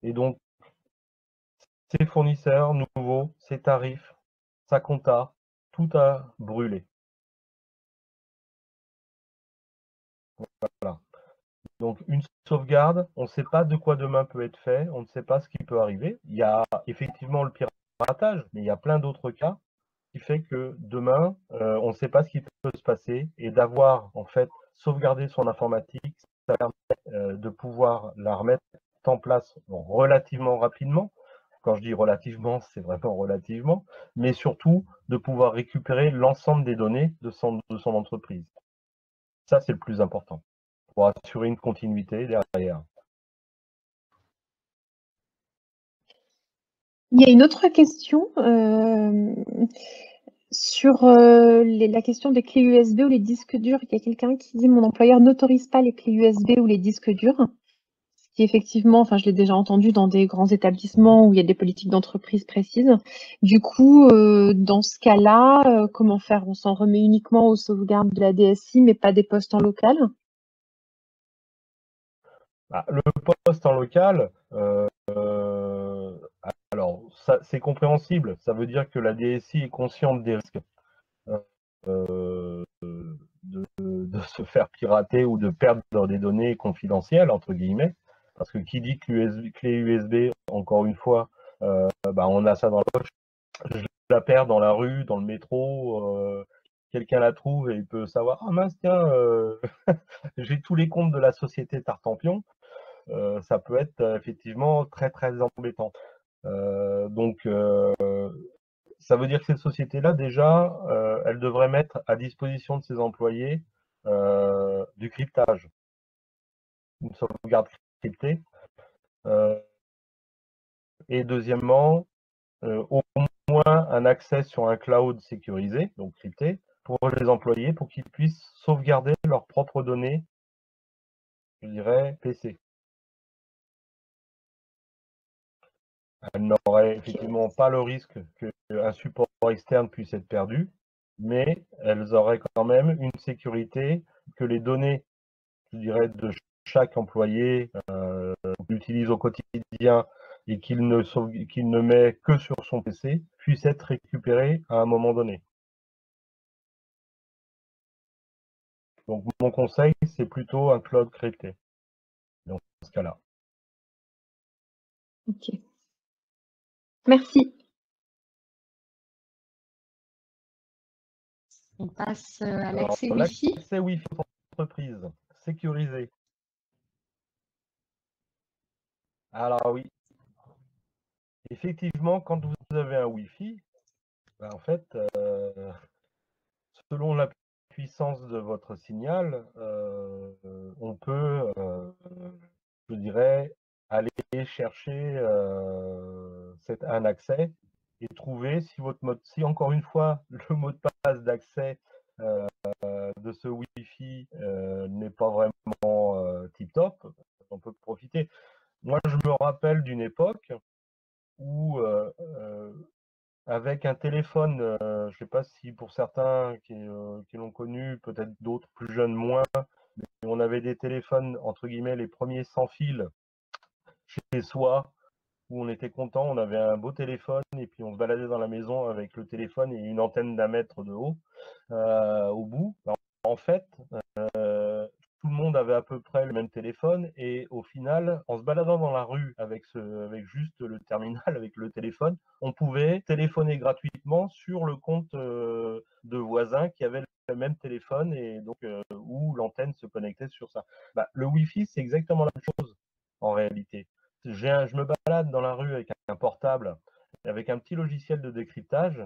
Et donc, ses fournisseurs nouveaux, ses tarifs, sa compta, tout a brûlé. Voilà. Donc, une sauvegarde, on ne sait pas de quoi demain peut être fait, on ne sait pas ce qui peut arriver. Il y a effectivement le piratage, mais il y a plein d'autres cas qui fait que demain, on ne sait pas ce qui peut se passer et d'avoir en fait sauvegardé son informatique, ça permet de pouvoir la remettre en place relativement rapidement. Quand je dis relativement, c'est vraiment relativement, mais surtout de pouvoir récupérer l'ensemble des données de son entreprise. Ça, c'est le plus important pour assurer une continuité derrière. Il y a une autre question sur la question des clés USB ou les disques durs. Il y a quelqu'un qui dit: mon employeur n'autorise pas les clés USB ou les disques durs. Ce qui effectivement, enfin, je l'ai déjà entendu dans des grands établissements où il y a des politiques d'entreprise précises. Du coup, dans ce cas-là, comment faire? On s'en remet uniquement aux sauvegardes de la DSI, mais pas des postes en local? Le poste en local, alors ça c'est compréhensible. Ça veut dire que la DSI est consciente des risques de se faire pirater ou de perdre des données confidentielles, entre guillemets. Parce que qui dit que clé USB, encore une fois, on a ça dans la poche, je la perds dans la rue, dans le métro, quelqu'un la trouve et il peut savoir, ah mince, tiens, j'ai tous les comptes de la société Tartampion. Ça peut être effectivement très très embêtant. Donc, ça veut dire que cette société-là, déjà, elle devrait mettre à disposition de ses employés du cryptage, une sauvegarde cryptée. Et deuxièmement, au moins un accès sur un cloud sécurisé, donc crypté, pour les employés, pour qu'ils puissent sauvegarder leurs propres données, je dirais, PC. Elle n'aurait effectivement pas le risque qu'un support externe puisse être perdu, mais elles auraient quand même une sécurité que les données, je dirais, de chaque employé qu'il utilise au quotidien et qu'il ne met que sur son PC puissent être récupérées à un moment donné. Donc mon conseil, c'est plutôt un cloud crypté dans ce cas-là. Ok. Merci. On passe à Alors, l'accès Wi-Fi. l'accès Wi-Fi entreprise, sécurisé. Alors oui, effectivement, quand vous avez un Wi-Fi, ben, en fait, selon la puissance de votre signal, on peut, je dirais, aller chercher un accès et trouver si encore une fois le mot de passe d'accès de ce Wi-Fi n'est pas vraiment tip-top, on peut profiter. Moi, je me rappelle d'une époque où avec un téléphone, je ne sais pas si pour certains qui l'ont connu, peut-être d'autres plus jeunes moins, mais on avait des téléphones, entre guillemets, les premiers sans fil chez soi, où on était content, on avait un beau téléphone, et puis on se baladait dans la maison avec le téléphone et une antenne d'1 mètre de haut au bout. En fait, tout le monde avait à peu près le même téléphone et au final, en se baladant dans la rue avec juste le terminal, avec le téléphone, on pouvait téléphoner gratuitement sur le compte de voisins qui avaient le même téléphone et donc où l'antenne se connectait sur ça. Bah, le Wi-Fi, c'est exactement la même chose en réalité. Je me balade dans la rue avec un portable, avec un petit logiciel de décryptage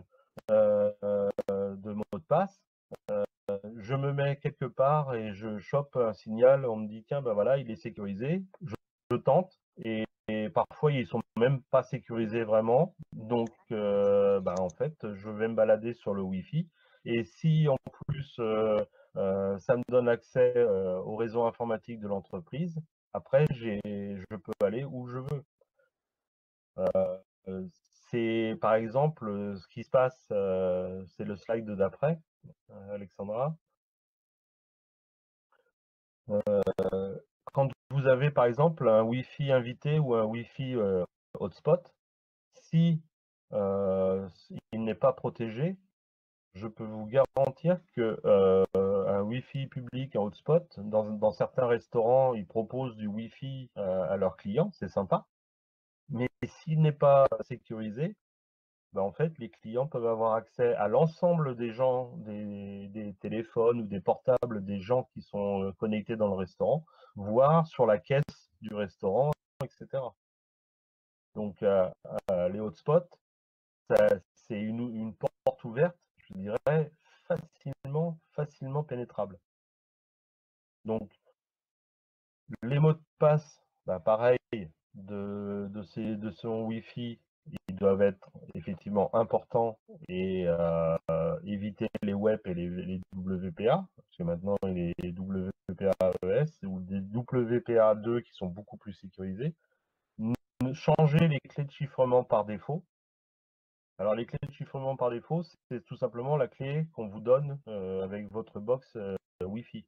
de mots de passe. Je me mets quelque part et je chope un signal, on me dit tiens ben voilà, il est sécurisé, je tente et parfois ils sont même pas sécurisés vraiment, donc ben, en fait je vais me balader sur le Wi-Fi et si en plus ça me donne accès au réseau informatique de l'entreprise, après je peux aller où je veux. C'est par exemple ce qui se passe, c'est le slide d'après, Alexandra. Quand vous avez par exemple un Wi-Fi invité ou un Wi-Fi hotspot, si il n'est pas protégé, je peux vous garantir que un Wi-Fi public, un hotspot, dans certains restaurants, ils proposent du Wi-Fi à leurs clients, c'est sympa. Mais s'il n'est pas sécurisé, ben en fait, les clients peuvent avoir accès à l'ensemble des gens, des téléphones ou des portables des gens qui sont connectés dans le restaurant, voire sur la caisse du restaurant, etc. Donc, les hotspots, c'est une porte ouverte, je dirais, facilement pénétrable. Donc, les mots de passe, ben pareil, de son Wi-Fi, ils doivent être effectivement importants et éviter les web et les WPA, parce que maintenant les WPA-ES ou des WPA2 qui sont beaucoup plus sécurisés. Changer les clés de chiffrement par défaut. Alors les clés de chiffrement par défaut, c'est tout simplement la clé qu'on vous donne avec votre box Wi-Fi.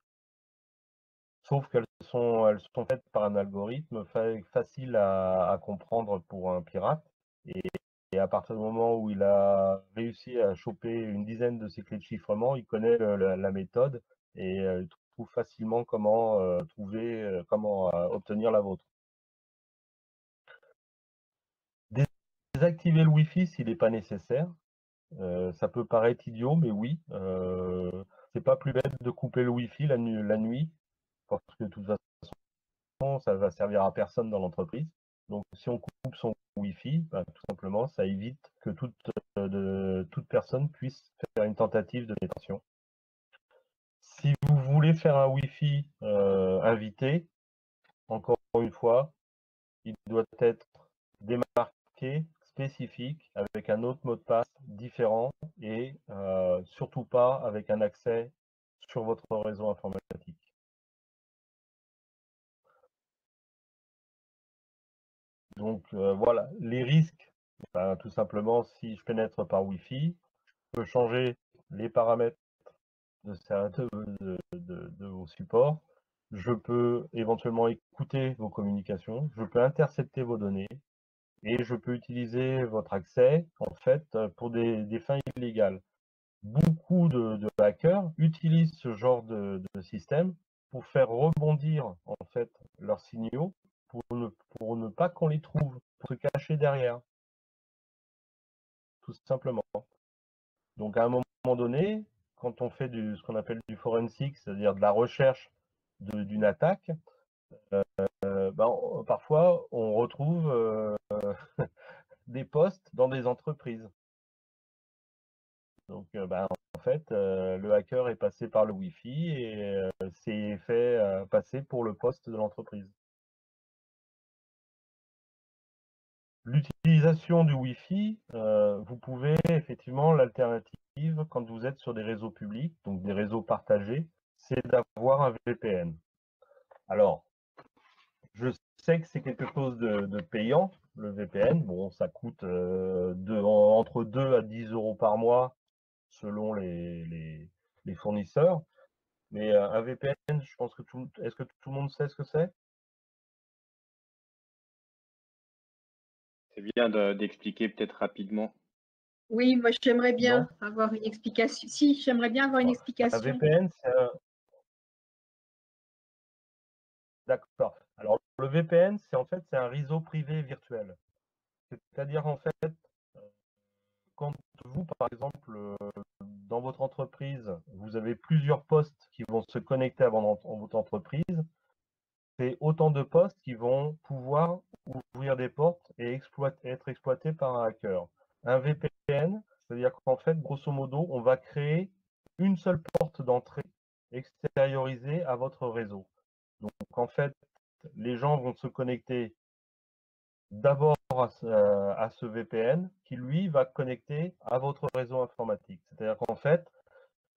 Sauf qu'elles sont faites par un algorithme facile à comprendre pour un pirate. Et à partir du moment où il a réussi à choper une dizaine de ces clés de chiffrement, il connaît la méthode et il trouve facilement comment comment obtenir la vôtre. Désactiver le Wi-Fi s'il n'est pas nécessaire. Ça peut paraître idiot, mais oui. C'est pas plus bête de couper le Wi-Fi la nuit, parce que de toute façon, ça va servir à personne dans l'entreprise. Donc, si on coupe son Wi-Fi, ben, tout simplement, ça évite que toute personne puisse faire une tentative de détention. Si vous voulez faire un Wi-Fi invité, encore une fois, il doit être démarqué, spécifique, avec un autre mot de passe différent et surtout pas avec un accès sur votre réseau informatique. Donc voilà, les risques, ben, tout simplement, si je pénètre par Wi-Fi, je peux changer les paramètres de vos supports. Je peux éventuellement écouter vos communications. Je peux intercepter vos données et je peux utiliser votre accès en fait pour des fins illégales. Beaucoup de hackers utilisent ce genre de système pour faire rebondir en fait leurs signaux pour ne pas qu'on les trouve, pour se cacher derrière, tout simplement. Donc à un moment donné, quand on fait ce qu'on appelle du forensic, c'est-à-dire de la recherche d'une attaque, parfois on retrouve des postes dans des entreprises. Donc en fait, le hacker est passé par le Wi-Fi et s'est fait passer pour le poste de l'entreprise. L'utilisation du Wi-Fi, vous pouvez effectivement, l'alternative quand vous êtes sur des réseaux publics, donc des réseaux partagés, c'est d'avoir un VPN. Alors, je sais que c'est quelque chose de payant, le VPN. Bon, ça coûte entre 2 à 10 € par mois selon les fournisseurs. Mais un VPN, je pense que est-ce que tout le monde sait ce que c'est? C'est bien d'expliquer peut-être rapidement. Oui, moi j'aimerais Non? bien avoir une explication. Si, j'aimerais bien avoir une Un explication. VPN, c'est D'accord. Alors, le VPN, c'est en fait, c'est un réseau privé virtuel. C'est-à-dire, en fait, quand vous, par exemple, dans votre entreprise, vous avez plusieurs postes qui vont se connecter à votre entreprise, c'est autant de postes qui vont pouvoir ouvrir des portes et être exploités par un hacker. Un VPN, c'est-à-dire qu'en fait, grosso modo, on va créer une seule porte d'entrée extériorisée à votre réseau. Donc, en fait, les gens vont se connecter d'abord à ce VPN qui, lui, va connecter à votre réseau informatique. C'est-à-dire qu'en fait,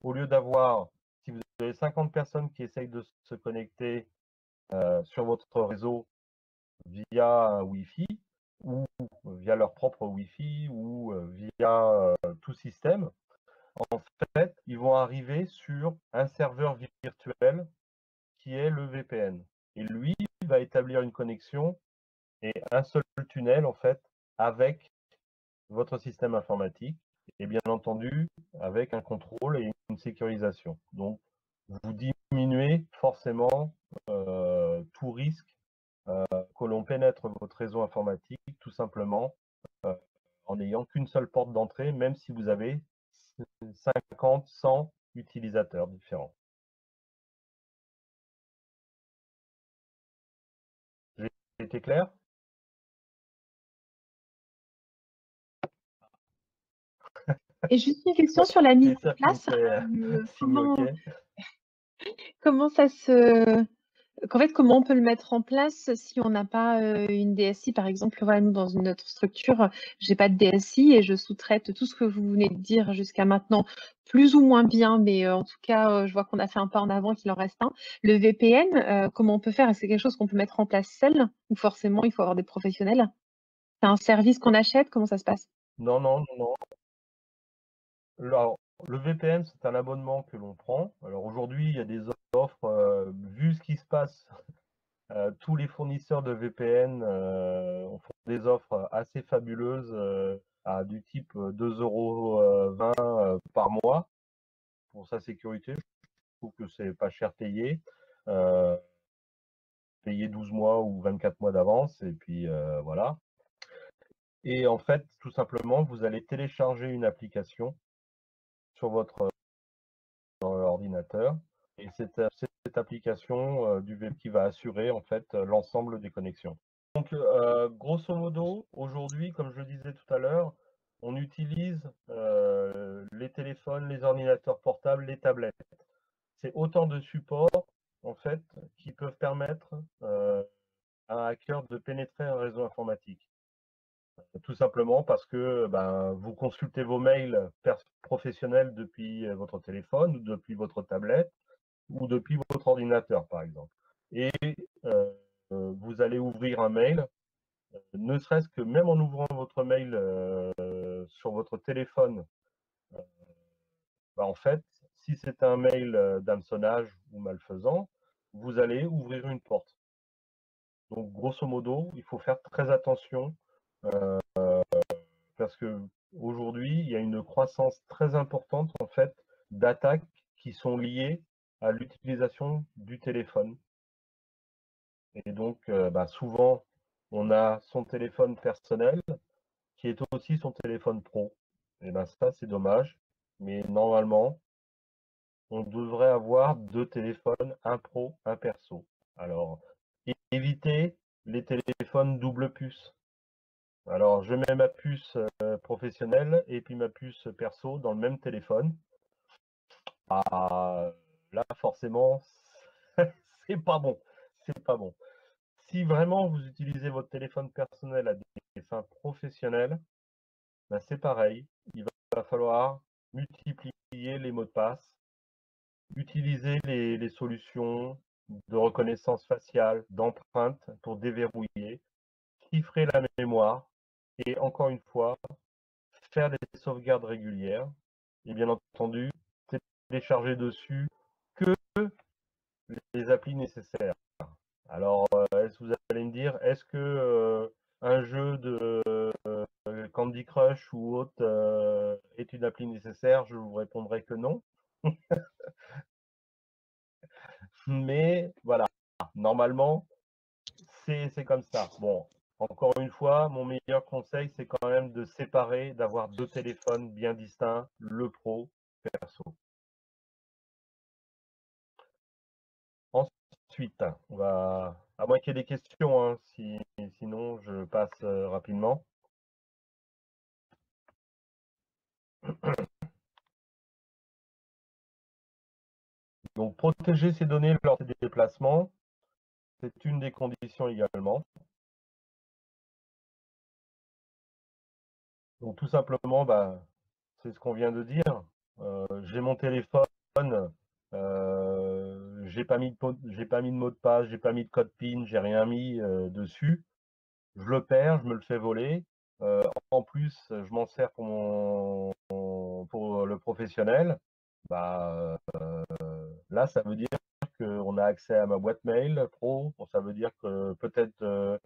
au lieu d'avoir, si vous avez 50 personnes qui essayent de se connecter sur votre réseau via un Wi-Fi ou via leur propre Wi-Fi ou via tout système, en fait, ils vont arriver sur un serveur virtuel qui est le VPN. Et lui va établir une connexion et un seul tunnel en fait avec votre système informatique et bien entendu avec un contrôle et une sécurisation. Donc vous diminuez forcément tout risque que l'on pénètre votre réseau informatique tout simplement en n'ayant qu'une seule porte d'entrée, même si vous avez 50, 100 utilisateurs différents. J'ai été clair? Et juste une question sur la mise C'est en ça qui me place. fait signe OK. Comment ça se... En fait, comment on peut le mettre en place si on n'a pas une DSI, par exemple? Voilà, nous, dans notre structure, j'ai pas de DSI et je sous-traite tout ce que vous venez de dire jusqu'à maintenant, plus ou moins bien, mais en tout cas, je vois qu'on a fait un pas en avant, qu'il en reste un. Le VPN, comment on peut faire? Est-ce que c'est quelque chose qu'on peut mettre en place seul ou forcément il faut avoir des professionnels? C'est un service qu'on achète? Comment ça se passe? Non, non, non, non. Alors, le VPN, c'est un abonnement que l'on prend. Alors aujourd'hui, il y a des offres, vu ce qui se passe, tous les fournisseurs de VPN font des offres assez fabuleuses à du type 2,20 € par mois pour sa sécurité. Je trouve que c'est pas cher payé. Payer 12 mois ou 24 mois d'avance et puis voilà. Et en fait, tout simplement, vous allez télécharger une application sur votre ordinateur et cette application du VPN qui va assurer en fait l'ensemble des connexions. Donc grosso modo, aujourd'hui, comme je le disais tout à l'heure, on utilise les téléphones, les ordinateurs portables, les tablettes. C'est autant de supports en fait qui peuvent permettre à un hacker de pénétrer un réseau informatique. Tout simplement parce que vous consultez vos mails professionnels depuis votre téléphone ou depuis votre tablette ou depuis votre ordinateur, par exemple. Et vous allez ouvrir un mail, ne serait-ce que même en ouvrant votre mail sur votre téléphone bah, en fait, si c'est un mail d'hameçonnage ou malfaisant, vous allez ouvrir une porte. Donc, grosso modo, il faut faire très attention parce que aujourd'hui, il y a une croissance très importante en fait d'attaques qui sont liées à l'utilisation du téléphone. Et donc, bah, souvent, on a son téléphone personnel qui est aussi son téléphone pro. Et ben ça, c'est dommage. Mais normalement, on devrait avoir deux téléphones, un pro, un perso. Alors, évitez les téléphones double puce. Alors, je mets ma puce professionnelle et puis ma puce perso dans le même téléphone. Ah, là, forcément, c'est pas bon. C'est pas bon. Si vraiment vous utilisez votre téléphone personnel à des fins professionnelles, ben c'est pareil. Il va falloir multiplier les mots de passe, utiliser les solutions de reconnaissance faciale, d'empreinte pour déverrouiller, chiffrer la mémoire et encore une fois, faire des sauvegardes régulières et bien entendu, télécharger dessus que les applis nécessaires. Alors, vous allez me dire, est-ce que un jeu de Candy Crush ou autre est une appli nécessaire? Je vous répondrai que non. Mais voilà, normalement, c'est comme ça. Bon, encore une fois, mon meilleur conseil, c'est quand même de séparer, d'avoir deux téléphones bien distincts, le pro, perso. Ensuite, on va, à moins qu'il y ait des questions, hein, sinon je passe rapidement. Donc, protéger ces données lors des déplacements, c'est une des conditions également. Donc, tout simplement, bah, c'est ce qu'on vient de dire. J'ai mon téléphone, j'ai pas mis de mot de passe, j'ai pas mis de code PIN, j'ai rien mis dessus. Je le perds, je me le fais voler. En plus, je m'en sers pour le professionnel. Bah, là, ça veut dire qu'on a accès à ma boîte mail pro. Bon, ça veut dire que peut-être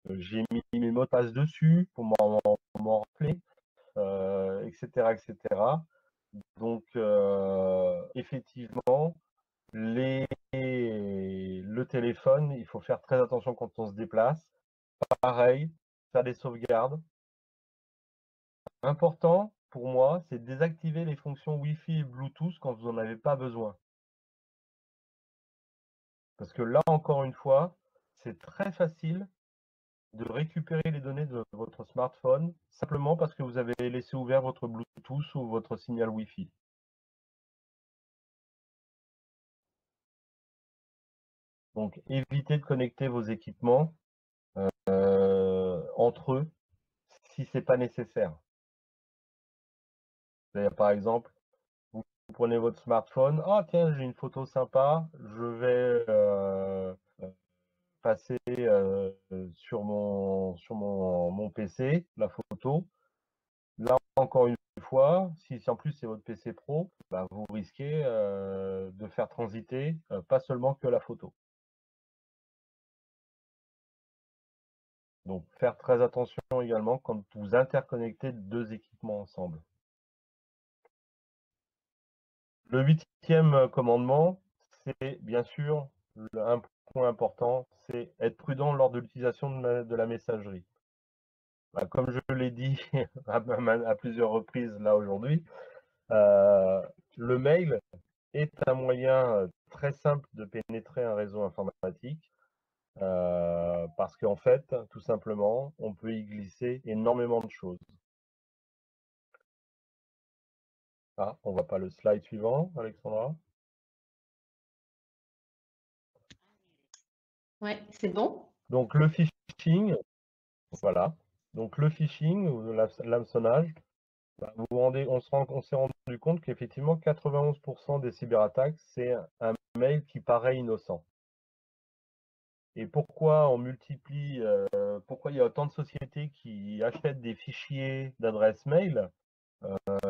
j'ai mis mes mots de passe dessus pour m'en rappeler, etc., etc. Donc, effectivement, le téléphone, il faut faire très attention quand on se déplace. Pareil, faire des sauvegardes. Important pour moi, c'est de désactiver les fonctions Wi-Fi et Bluetooth quand vous n'en avez pas besoin. Parce que là, encore une fois, c'est très facile de récupérer les données de votre smartphone simplement parce que vous avez laissé ouvert votre Bluetooth ou votre signal Wi-Fi. Donc, évitez de connecter vos équipements entre eux si ce n'est pas nécessaire. Par exemple, vous prenez votre smartphone, ah tiens, j'ai une photo sympa, je vais passer sur mon PC, la photo. Là, encore une fois, si en plus c'est votre PC pro, bah, vous risquez de faire transiter pas seulement que la photo. Donc, faire très attention également quand vous interconnectez deux équipements ensemble. Le 8e commandement, c'est bien sûr un point important, c'est être prudent lors de l'utilisation de la messagerie. Bah, comme je l'ai dit à plusieurs reprises là aujourd'hui, le mail est un moyen très simple de pénétrer un réseau informatique parce qu'en fait, tout simplement, on peut y glisser énormément de choses. Ah, on ne voit pas le slide suivant, Alexandra. Ouais, c'est bon. Donc le phishing, voilà. Donc le phishing ou l'hameçonnage, bah, on s'est rendu compte qu'effectivement 91% des cyberattaques, c'est un mail qui paraît innocent. Et pourquoi pourquoi il y a autant de sociétés qui achètent des fichiers d'adresse mail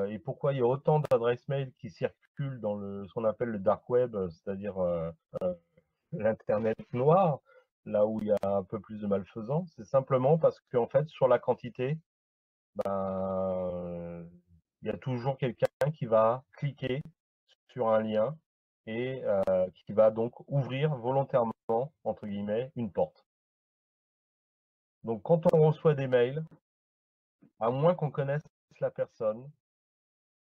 Et pourquoi il y a autant d'adresses mail qui circulent dans ce qu'on appelle le dark web, c'est-à-dire l'internet noir, là où il y a un peu plus de malfaisants, c'est simplement parce qu'en fait, sur la quantité, il y a toujours quelqu'un qui va cliquer sur un lien et qui va donc ouvrir volontairement, entre guillemets, une porte. Donc quand on reçoit des mails, à moins qu'on connaisse la personne,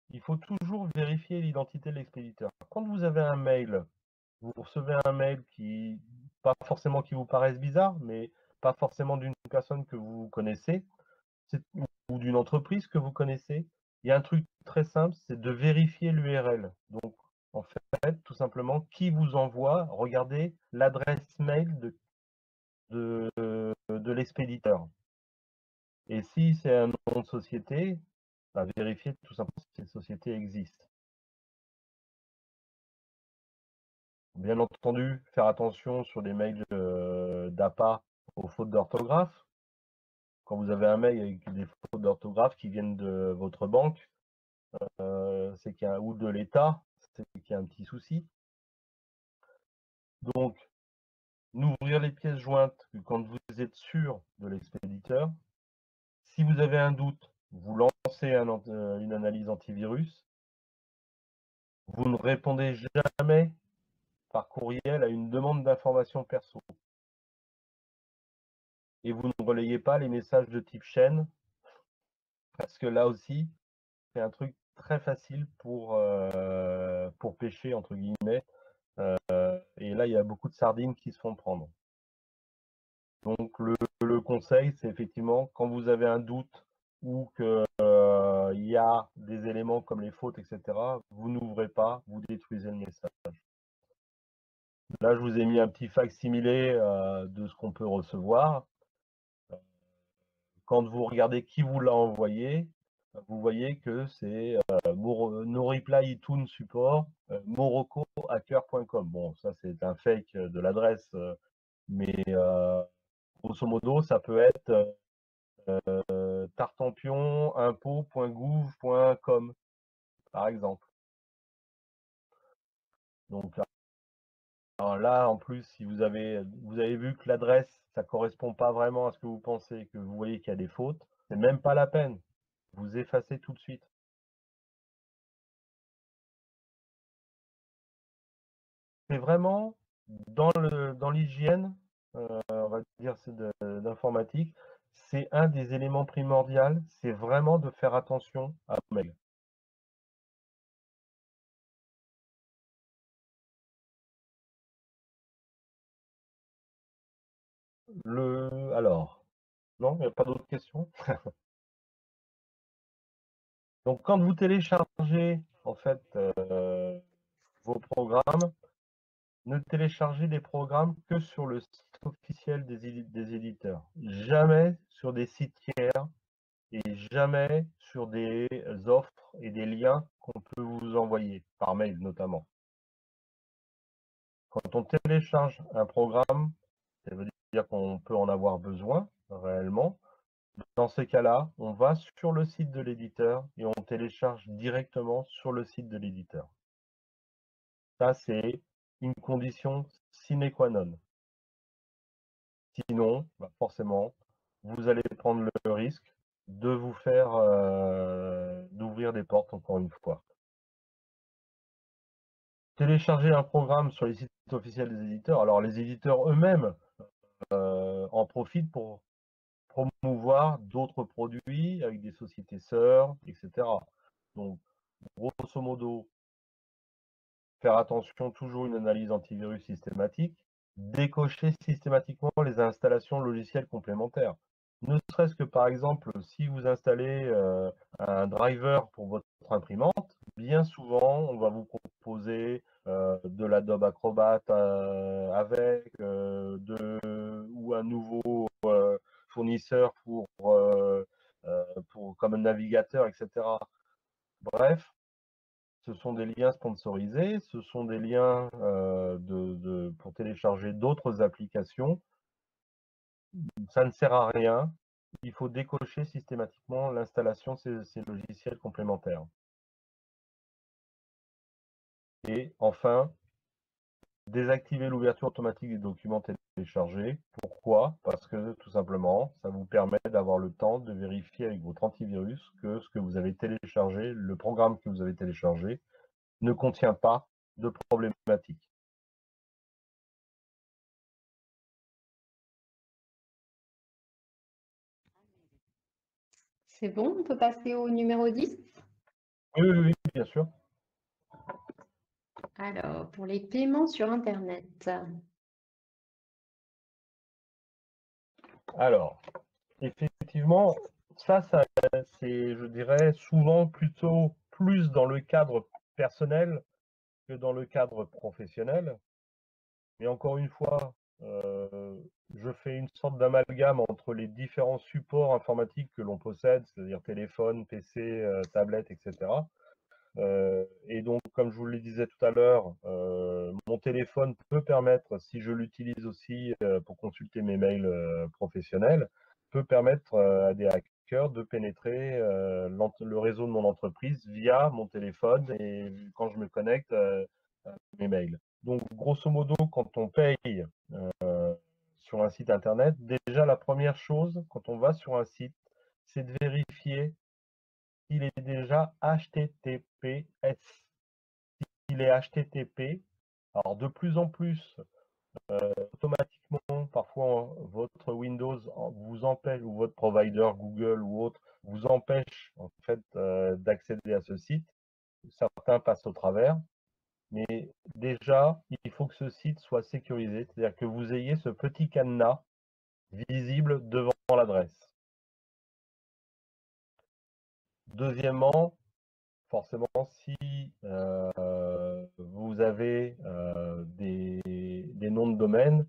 il faut toujours vérifier l'identité de l'expéditeur. Quand vous avez un mail, vous recevez un mail qui, pas forcément qui vous paraisse bizarre, mais pas forcément d'une personne que vous connaissez, ou d'une entreprise que vous connaissez, il y a un truc très simple, c'est de vérifier l'URL. Donc, en fait, tout simplement, qui vous envoie, regardez l'adresse mail de l'expéditeur. Et si c'est un nom de société, vérifiez tout simplement si cette société existe. Bien entendu, faire attention sur des mails d'APA aux fautes d'orthographe. Quand vous avez un mail avec des fautes d'orthographe qui viennent de votre banque, c'est qu'il y a, ou de l'État, c'est qu'il y a un petit souci. Donc, n'ouvrir les pièces jointes que quand vous êtes sûr de l'expéditeur. Si vous avez un doute, vous lancez une analyse antivirus. Vous ne répondez jamais par courriel à une demande d'information perso. Et vous ne relayez pas les messages de type chaîne, parce que là aussi, c'est un truc très facile pour pêcher, entre guillemets. Et là, il y a beaucoup de sardines qui se font prendre. Donc, le conseil, c'est effectivement, quand vous avez un doute ou qu'il y a des éléments comme les fautes, etc., vous n'ouvrez pas, vous détruisez le message. Là, je vous ai mis un petit facsimilé de ce qu'on peut recevoir. Quand vous regardez qui vous l'a envoyé, vous voyez que c'est no reply iTunes support moroccohacker.com. Bon, ça c'est un fake de l'adresse, mais grosso modo, ça peut être tartampion.impôt.gouv.com, par exemple. Donc alors là, en plus, si vous avez vu que l'adresse, ça correspond pas vraiment à ce que vous pensez, que vous voyez qu'il y a des fautes, c'est même pas la peine. Vous effacez tout de suite. C'est vraiment dans l'hygiène, on va dire, d'informatique, c'est un des éléments primordiaux, c'est vraiment de faire attention à vos mails. Alors, non, il n'y a pas d'autres questions. Donc, quand vous téléchargez, en fait, vos programmes, ne téléchargez des programmes que sur le site officiel des éditeurs. Jamais sur des sites tiers et jamais sur des offres et des liens qu'on peut vous envoyer, par mail notamment. Quand on télécharge un programme, ça veut dire qu'on peut en avoir besoin réellement. Dans ces cas-là, on va sur le site de l'éditeur et on télécharge directement sur le site de l'éditeur. Ça, c'est une condition sine qua non. Sinon, forcément, vous allez prendre le risque de vous faire d'ouvrir des portes, encore une fois. Télécharger un programme sur les sites officiels des éditeurs. Alors, les éditeurs eux-mêmes en profitent pour promouvoir d'autres produits avec des sociétés sœurs, etc. Donc, grosso modo, faire attention, toujours une analyse antivirus systématique, décocher systématiquement les installations logicielles complémentaires. Ne serait-ce que par exemple, si vous installez un driver pour votre imprimante, bien souvent, on va vous proposer de l'Adobe Acrobat avec, ou un nouveau fournisseur comme un navigateur, etc. Bref, ce sont des liens sponsorisés, ce sont des liens pour télécharger d'autres applications. Ça ne sert à rien il faut décocher systématiquement l'installation de ces logiciels complémentaires. Et enfin, désactiver l'ouverture automatique des documents téléchargés. Pourquoi? Parce que tout simplement, ça vous permet d'avoir le temps de vérifier avec votre antivirus que ce que vous avez téléchargé, le programme que vous avez téléchargé, ne contient pas de problématiques. C'est bon, on peut passer au numéro 10. Oui, bien sûr. Alors, pour les paiements sur Internet. Alors, effectivement, ça c'est, je dirais, souvent plutôt plus dans le cadre personnel que dans le cadre professionnel. Mais encore une fois, je fais une sorte d'amalgame entre les différents supports informatiques que l'on possède, c'est-à-dire téléphone, PC, tablette, etc. Et donc, comme je vous le disais tout à l'heure, mon téléphone peut permettre, si je l'utilise aussi pour consulter mes mails professionnels, peut permettre à des hackers de pénétrer le réseau de mon entreprise via mon téléphone et quand je me connecte à mes mails. Donc, grosso modo, quand on paye sur un site internet, déjà la première chose, quand on va sur un site, c'est de vérifier s'il est déjà HTTPS. S'il est HTTP, alors de plus en plus, automatiquement, parfois votre Windows vous empêche, ou votre provider Google ou autre, vous empêche en fait d'accéder à ce site. Certains passent au travers. Mais déjà, il faut que ce site soit sécurisé, c'est-à-dire que vous ayez ce petit cadenas visible devant l'adresse. Deuxièmement, forcément, si vous avez des noms de domaine,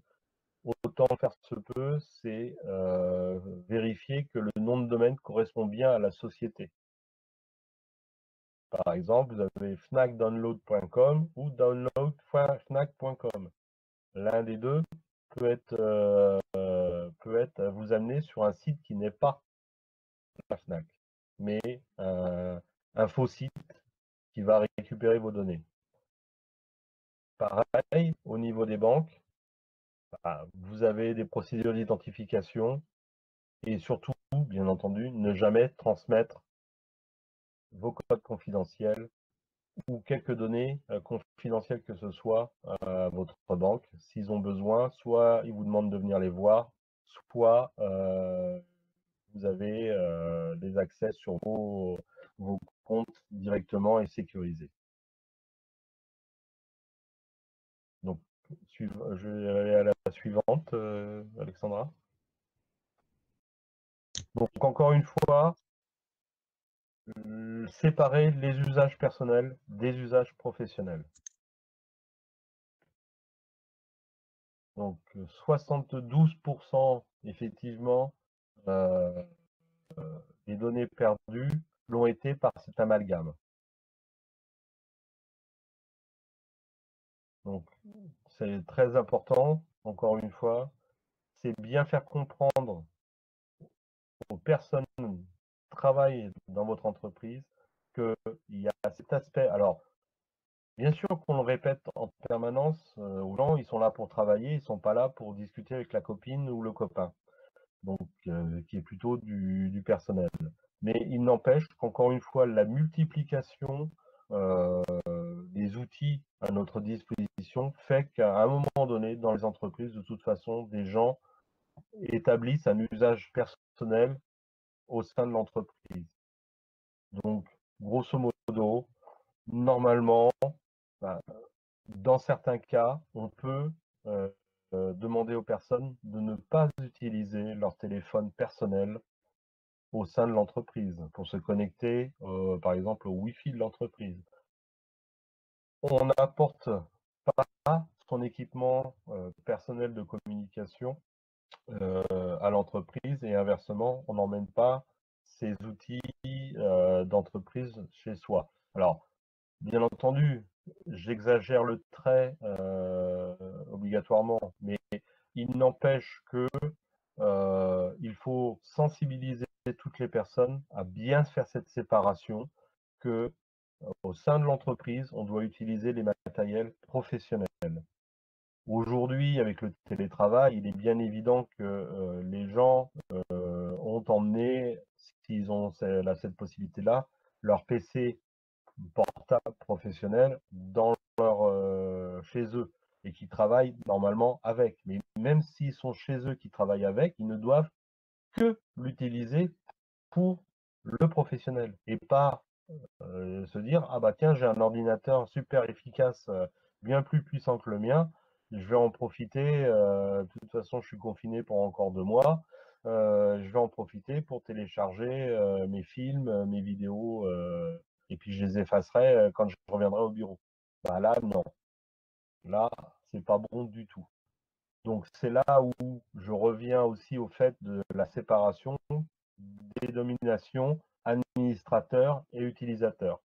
autant faire se peut, c'est vérifier que le nom de domaine correspond bien à la société. Par exemple, vous avez fnacdownload.com ou download.fnac.com. L'un des deux peut vous amener sur un site qui n'est pas la Fnac, mais un faux site qui va récupérer vos données. Pareil, au niveau des banques, vous avez des procédures d'identification et surtout, bien entendu, ne jamais transmettre vos codes confidentiels ou quelques données confidentielles que ce soit à votre banque. S'ils ont besoin, soit ils vous demandent de venir les voir, soit vous avez des accès sur vos comptes directement et sécurisés. Donc, je vais aller à la suivante, Alexandra. Donc, encore une fois, séparer les usages personnels des usages professionnels. Donc, 72% effectivement des données perdues l'ont été par cet amalgame. Donc, c'est très important, encore une fois, c'est bien faire comprendre aux personnes qui travaillent dans votre entreprise qu'il y a cet aspect. Alors, bien sûr qu'on le répète en permanence aux gens, ils sont là pour travailler, ils ne sont pas là pour discuter avec la copine ou le copain, donc qui est plutôt du personnel. Mais il n'empêche qu'encore une fois, la multiplication des outils à notre disposition fait qu'à un moment donné, dans les entreprises, de toute façon, des gens établissent un usage personnel au sein de l'entreprise. Donc, grosso modo, normalement, dans certains cas, on peut demander aux personnes de ne pas utiliser leur téléphone personnel au sein de l'entreprise pour se connecter, par exemple, au Wi-Fi de l'entreprise. On n'apporte pas son équipement personnel de communication à l'entreprise et inversement, on n'emmène pas ces outils d'entreprise chez soi. Alors, bien entendu, j'exagère le trait obligatoirement, mais il n'empêche que il faut sensibiliser toutes les personnes à bien faire cette séparation, que au sein de l'entreprise, on doit utiliser les matériels professionnels. Aujourd'hui, avec le télétravail, il est bien évident que les gens ont emmené, s'ils ont cette possibilité-là, leur PC portable professionnel dans chez eux et qui travaillent normalement avec. Mais même s'ils sont chez eux, qui travaillent avec, ils ne doivent que l'utiliser pour le professionnel et pas se dire ah bah tiens, j'ai un ordinateur super efficace, bien plus puissant que le mien, je vais en profiter, de toute façon je suis confiné pour encore 2 mois, je vais en profiter pour télécharger mes films, mes vidéos, et puis je les effacerai quand je reviendrai au bureau. Bah là non, là c'est pas bon du tout. Donc c'est là où je reviens aussi au fait de la séparation des dominations administrateur et utilisateur.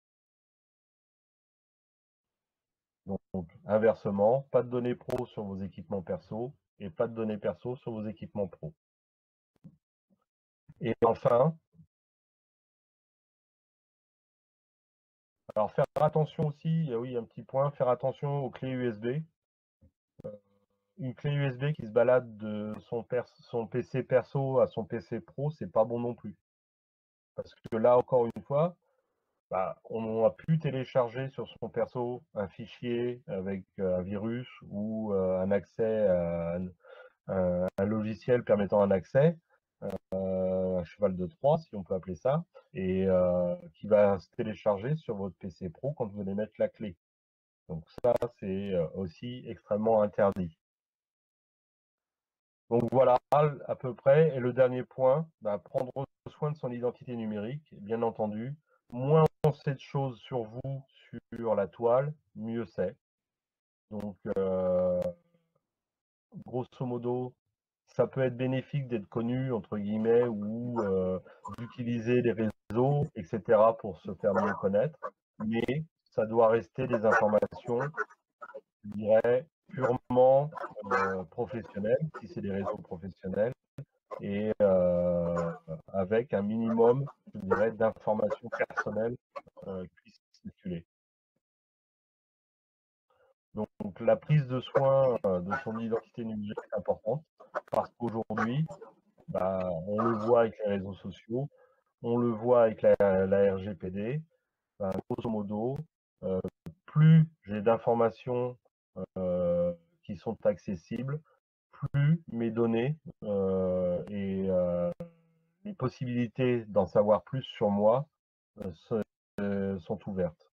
Donc, inversement, pas de données pro sur vos équipements perso et pas de données perso sur vos équipements pro. Et enfin, alors faire attention aussi, oui, un petit point, faire attention aux clés USB. Une clé USB qui se balade de son PC perso à son PC pro, c'est pas bon non plus. Parce que là, encore une fois, bah, on a pu télécharger sur son perso un fichier avec un virus ou un accès à un logiciel permettant un accès, un cheval de Troie, si on peut appeler ça, et qui va se télécharger sur votre PC Pro quand vous allez mettre la clé. Donc ça, c'est aussi extrêmement interdit. Donc voilà, à peu près. Et le dernier point, bah, prendre soin de son identité numérique, bien entendu. Moins on sait de choses sur vous, sur la toile, mieux c'est. Donc, grosso modo, ça peut être bénéfique d'être connu, entre guillemets, ou d'utiliser les réseaux, etc., pour se faire mieux connaître. Mais ça doit rester des informations, je dirais, purement professionnelles, si c'est des réseaux professionnels, et avec un minimum, je dirais, d'informations personnelles qui puissent circuler. Donc la prise de soin de son identité numérique est importante, parce qu'aujourd'hui, bah, on le voit avec les réseaux sociaux, on le voit avec la RGPD, bah, grosso modo, plus j'ai d'informations qui sont accessibles, plus mes données et les possibilités d'en savoir plus sur moi sont ouvertes.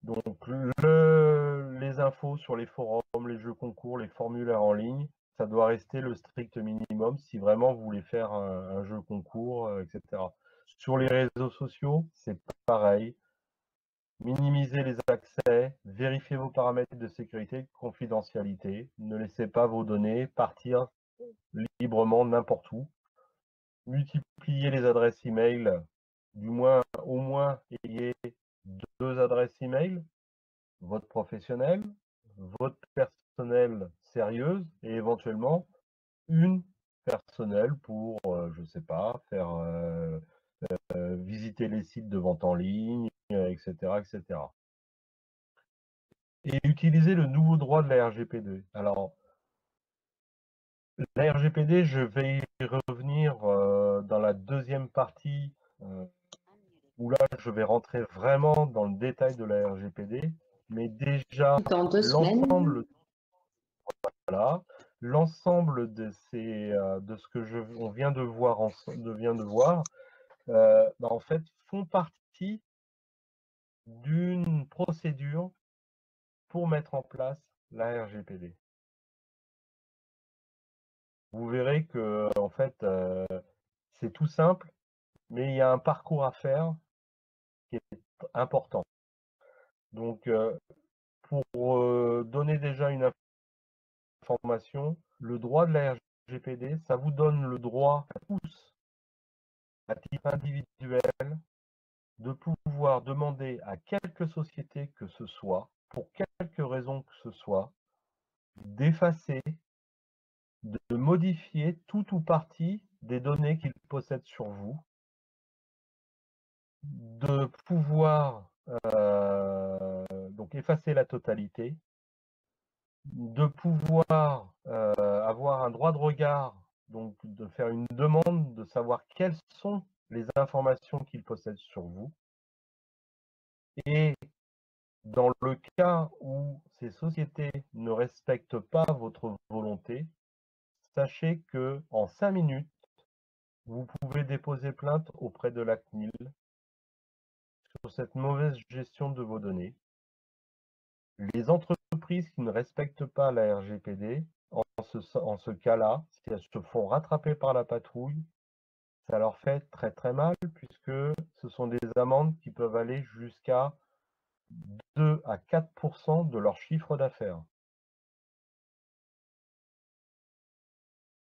Donc les infos sur les forums, les jeux concours, les formulaires en ligne, ça doit rester le strict minimum si vraiment vous voulez faire un jeu concours, etc. Sur les réseaux sociaux, c'est pareil. Minimisez les accès, vérifiez vos paramètres de sécurité, de confidentialité. Ne laissez pas vos données partir librement n'importe où. Multipliez les adresses email, au moins ayez 2 adresses email, votre professionnel, votre personnel sérieuse et éventuellement une personnelle pour, je sais pas, faire visiter les sites de vente en ligne, etc., etc. Et utiliser le nouveau droit de la RGPD. Alors, la RGPD, je vais y revenir dans la deuxième partie où là, je vais rentrer vraiment dans le détail de la RGPD, mais déjà, Dans 2 semaines. Voilà, l'ensemble de ce que on vient de voir, bah, en fait, font partie d'une procédure pour mettre en place la RGPD. Vous verrez que, en fait, c'est tout simple, mais il y a un parcours à faire qui est important. Donc, pour donner déjà une information, le droit de la RGPD, ça vous donne le droit à tous, à titre individuel, de pouvoir demander à quelque société que ce soit, pour quelque raison que ce soit, d'effacer de modifier tout ou partie des données qu'il possède sur vous, de pouvoir donc effacer la totalité, de pouvoir avoir un droit de regard, donc de faire une demande, de savoir quelles sont les informations qu'il possède sur vous. Et dans le cas où ces sociétés ne respectent pas votre volonté, sachez que en 5 minutes, vous pouvez déposer plainte auprès de la CNIL sur cette mauvaise gestion de vos données. Les entreprises qui ne respectent pas la RGPD, en ce cas-là, si elles se font rattraper par la patrouille, ça leur fait très très mal, puisque ce sont des amendes qui peuvent aller jusqu'à 2 à 4% de leur chiffre d'affaires.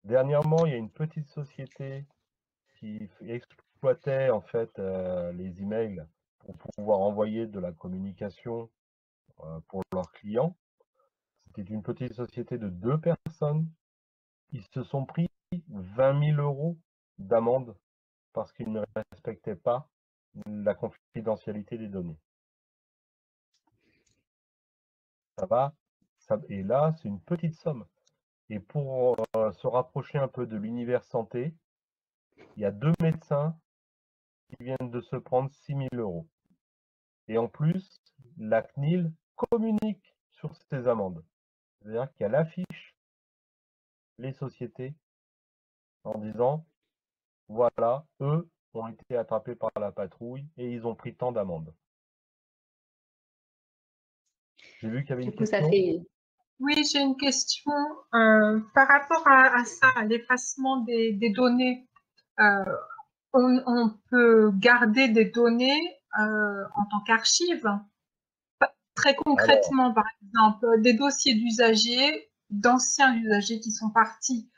Dernièrement, il y a une petite société qui exploitait en fait les emails pour pouvoir envoyer de la communication pour leurs clients. C'était une petite société de 2 personnes. Ils se sont pris 20 000 € d'amende parce qu'ils ne respectaient pas la confidentialité des données. Ça va, et là, c'est une petite somme. Et pour se rapprocher un peu de l'univers santé, il y a 2 médecins qui viennent de se prendre 6 000 €. Et en plus, la CNIL communique sur ces amendes. C'est-à-dire qu'elle affiche les sociétés en disant, voilà, eux ont été attrapés par la patrouille et ils ont pris tant d'amendes. J'ai vu qu'il y avait une question. Oui, j'ai une question. Par rapport à ça, à l'effacement des données, on peut garder des données en tant qu'archive. Très concrètement, par exemple, des dossiers d'usagers, d'anciens usagers qui sont partis.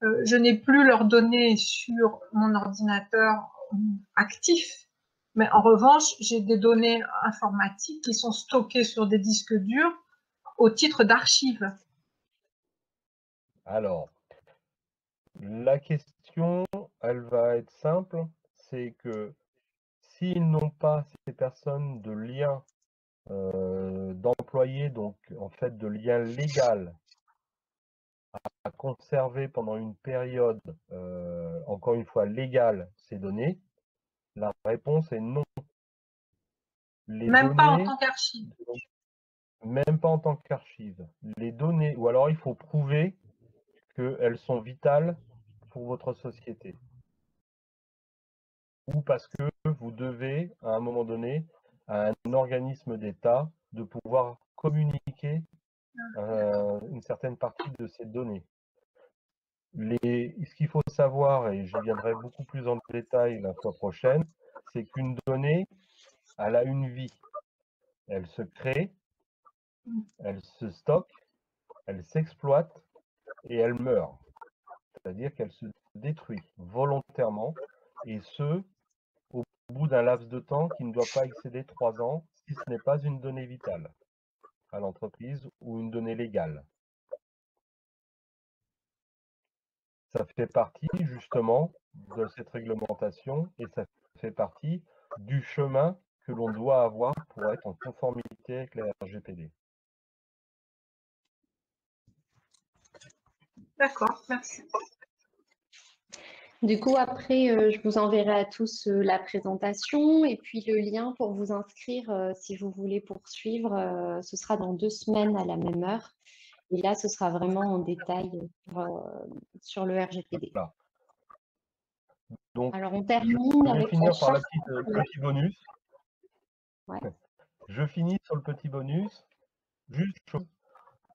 Je n'ai plus leurs données sur mon ordinateur actif, mais en revanche, j'ai des données informatiques qui sont stockées sur des disques durs au titre d'archives. Alors, la question, elle va être simple, c'est que s'ils n'ont pas, ces personnes, de lien d'employés, donc en fait de lien légal à conserver pendant une période, encore une fois légale, ces données, la réponse est non. Même pas en tant qu'archive. Même pas en tant qu'archive. Les données, ou alors il faut prouver qu'elles sont vitales pour votre société. Ou parce que vous devez, à un moment donné, à un organisme d'État, de pouvoir communiquer une certaine partie de ces données. Ce qu'il faut savoir, et j'y viendrai beaucoup plus en détail la fois prochaine, c'est qu'une donnée, elle a une vie. Elle se crée, elle se stocke, elle s'exploite et elle meurt. C'est-à-dire qu'elle se détruit volontairement, et ce, au bout d'un laps de temps qui ne doit pas excéder 3 ans, si ce n'est pas une donnée vitale à l'entreprise ou une donnée légale. Ça fait partie justement de cette réglementation et ça fait partie du chemin que l'on doit avoir pour être en conformité avec la RGPD. D'accord, merci. Du coup, après, je vous enverrai à tous la présentation et puis le lien pour vous inscrire si vous voulez poursuivre. Ce sera dans 2 semaines à la même heure. Et là, ce sera vraiment en détail sur le RGPD. Voilà. Donc, alors, on termine je vais avec finir par charte. le petit bonus. Ouais. Je finis sur le petit bonus. Juste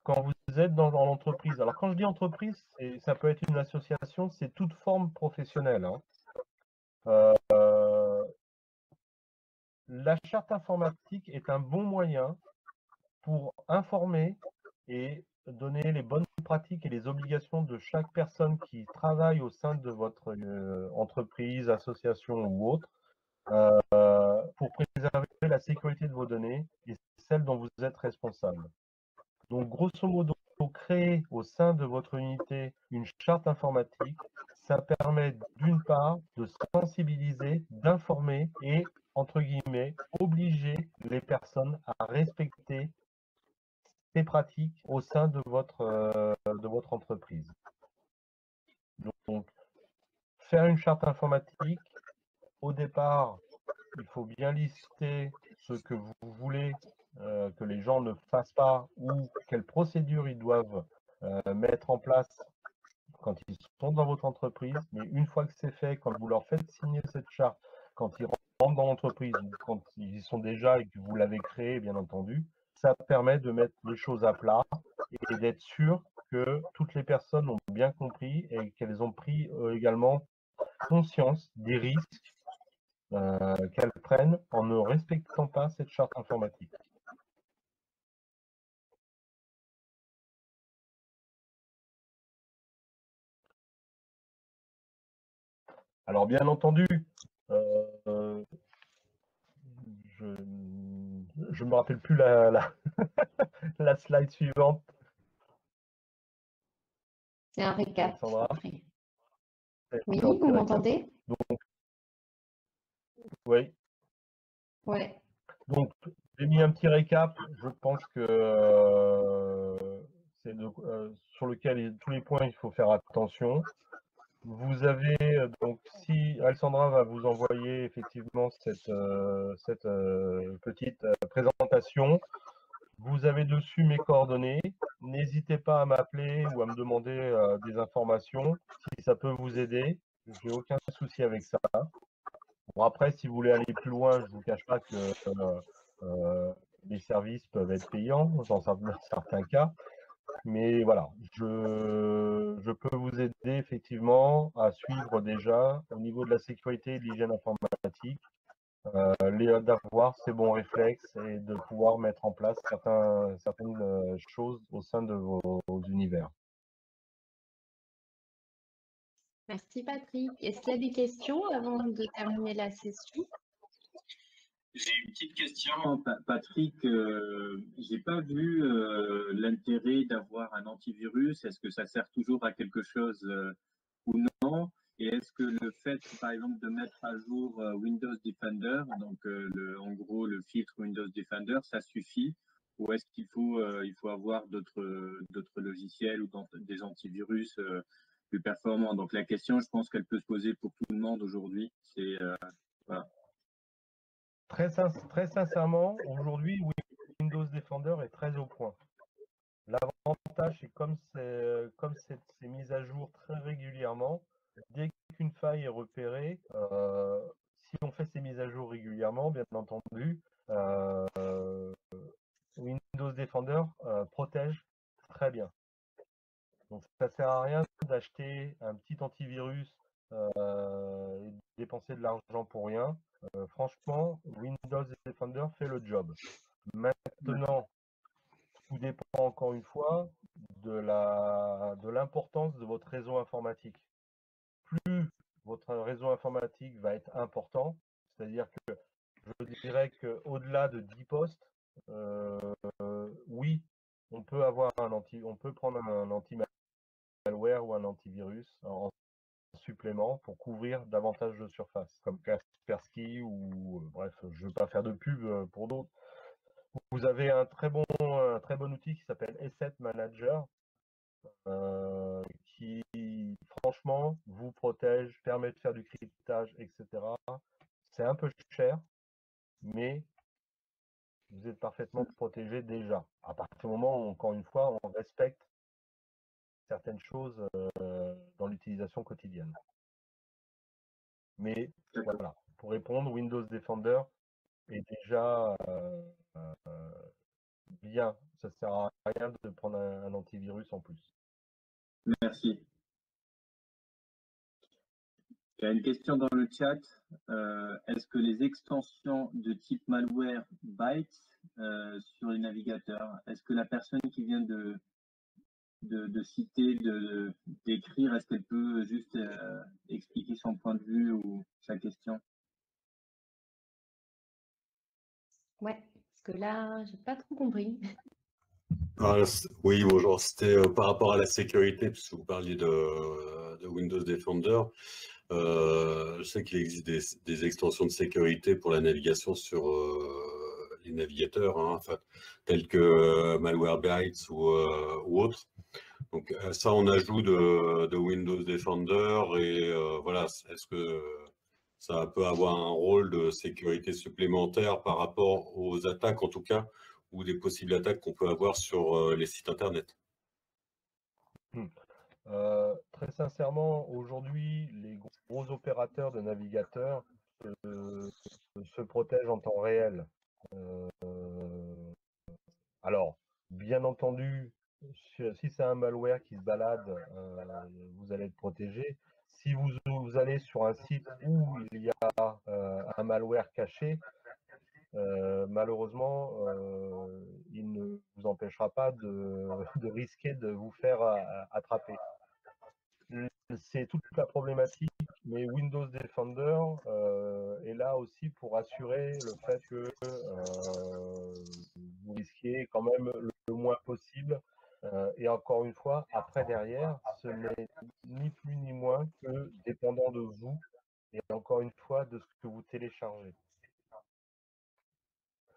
quand vous êtes dans l'entreprise. Alors, quand je dis entreprise, ça peut être une association, c'est toute forme professionnelle. Hein. La charte informatique est un bon moyen pour informer et donner les bonnes pratiques et les obligations de chaque personne qui travaille au sein de votre entreprise, association ou autre, pour préserver la sécurité de vos données et celle dont vous êtes responsable. Donc, grosso modo, créer au sein de votre unité une charte informatique, ça permet d'une part de sensibiliser, d'informer et, entre guillemets, obliger les personnes à respecter ces pratiques au sein de votre entreprise. Donc, faire une charte informatique, au départ, il faut bien lister ce que vous voulez que les gens ne fassent pas ou quelles procédures ils doivent mettre en place quand ils sont dans votre entreprise. Mais une fois que c'est fait, quand vous leur faites signer cette charte, quand ils rentrent dans l'entreprise ou quand ils y sont déjà et que vous l'avez créée, bien entendu, ça permet de mettre les choses à plat et d'être sûr que toutes les personnes ont bien compris et qu'elles ont pris également conscience des risques qu'elles prennent en ne respectant pas cette charte informatique. Alors bien entendu, je me rappelle plus la slide suivante. C'est un récap. Alexandra. Oui, vous m'entendez? Donc, oui. Ouais. Donc, j'ai mis un petit récap. Je pense que c'est sur lequel tous les points il faut faire attention. Vous avez donc, si Alexandra va vous envoyer effectivement cette petite présentation, vous avez dessus mes coordonnées. N'hésitez pas à m'appeler ou à me demander des informations si ça peut vous aider. J'ai aucun souci avec ça. Bon, après, si vous voulez aller plus loin, je ne vous cache pas que les services peuvent être payants dans certains cas. Mais voilà, je peux vous aider effectivement à suivre déjà au niveau de la sécurité et de l'hygiène informatique, d'avoir ces bons réflexes et de pouvoir mettre en place certaines choses au sein de vos univers. Merci Patrick. Est-ce qu'il y a des questions avant de terminer la session? J'ai une petite question, Patrick. J'ai pas vu l'intérêt d'avoir un antivirus. Est-ce que ça sert toujours à quelque chose ou non? Et est-ce que le fait, par exemple, de mettre à jour Windows Defender, donc en gros le filtre Windows Defender, ça suffit? Ou est-ce qu'il faut avoir d'autres logiciels ou des antivirus plus performants? Donc la question, je pense qu'elle peut se poser pour tout le monde aujourd'hui. C'est voilà. Très sincèrement, aujourd'hui, Windows Defender est très au point. L'avantage, c'est comme c'est mis à jour très régulièrement, dès qu'une faille est repérée, si on fait ces mises à jour régulièrement, bien entendu, Windows Defender protège très bien. Donc ça sert à rien d'acheter un petit antivirus et de dépenser de l'argent pour rien. Franchement, Windows Defender fait le job. Maintenant, tout dépend encore une fois de l'importance de votre réseau informatique. Plus votre réseau informatique va être important, c'est-à-dire que je dirais qu'au-delà de 10 postes, oui, on peut prendre un anti-malware ou un antivirus en supplément pour couvrir davantage de surface, comme Kaspersky ou bref, je ne veux pas faire de pub pour d'autres. Vous avez un très bon outil qui s'appelle Asset Manager qui franchement vous protège, permet de faire du cryptage, etc. C'est un peu cher, mais vous êtes parfaitement protégé déjà. À partir du moment où, encore une fois, on respecte certaines choses dans l'utilisation quotidienne. Mais voilà, pour répondre, Windows Defender est déjà bien. Ça ne sert à rien de prendre un antivirus en plus. Merci. Il y a une question dans le chat. Est-ce que les extensions de type malware bytes sur les navigateurs, est-ce que la personne qui vient de citer, d'écrire, est-ce qu'elle peut juste expliquer son point de vue ou sa question? Ouais, parce que là, j'ai pas trop compris. Oui, bonjour. C'était par rapport à la sécurité, puisque vous parliez de Windows Defender. Je sais qu'il existe des extensions de sécurité pour la navigation sur les navigateurs, hein, enfin, tels que Malwarebytes ou autres. Donc ça, on ajoute de Windows Defender et voilà. Est-ce que ça peut avoir un rôle de sécurité supplémentaire par rapport aux attaques, en tout cas, ou des possibles attaques qu'on peut avoir sur les sites Internet? Très sincèrement, aujourd'hui, les gros opérateurs de navigateurs se protègent en temps réel. Alors, bien entendu, si c'est un malware qui se balade, vous allez être protégé. Si vous allez sur un site où il y a un malware caché, malheureusement, il ne vous empêchera pas de risquer de vous faire attraper. C'est toute la problématique, mais Windows Defender est là aussi pour assurer le fait que vous risquiez quand même le moins possible. Et encore une fois, après derrière, ce n'est ni plus ni moins que dépendant de vous et encore une fois de ce que vous téléchargez.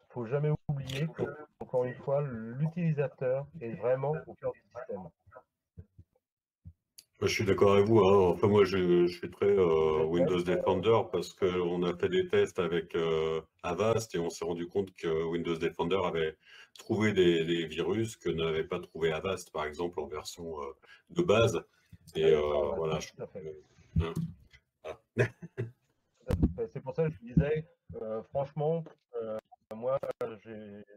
Il ne faut jamais oublier que, encore une fois, l'utilisateur est vraiment au cœur du système. Je suis d'accord avec vous, hein. Enfin, moi, je suis très Vous êtes Windows même, Defender parce qu'on a fait des tests avec Avast et on s'est rendu compte que Windows Defender avait trouvé des virus que n'avait pas trouvé Avast, par exemple, en version de base. Et voilà. tout à fait. Hein, voilà. C'est pour ça que je disais, franchement, moi,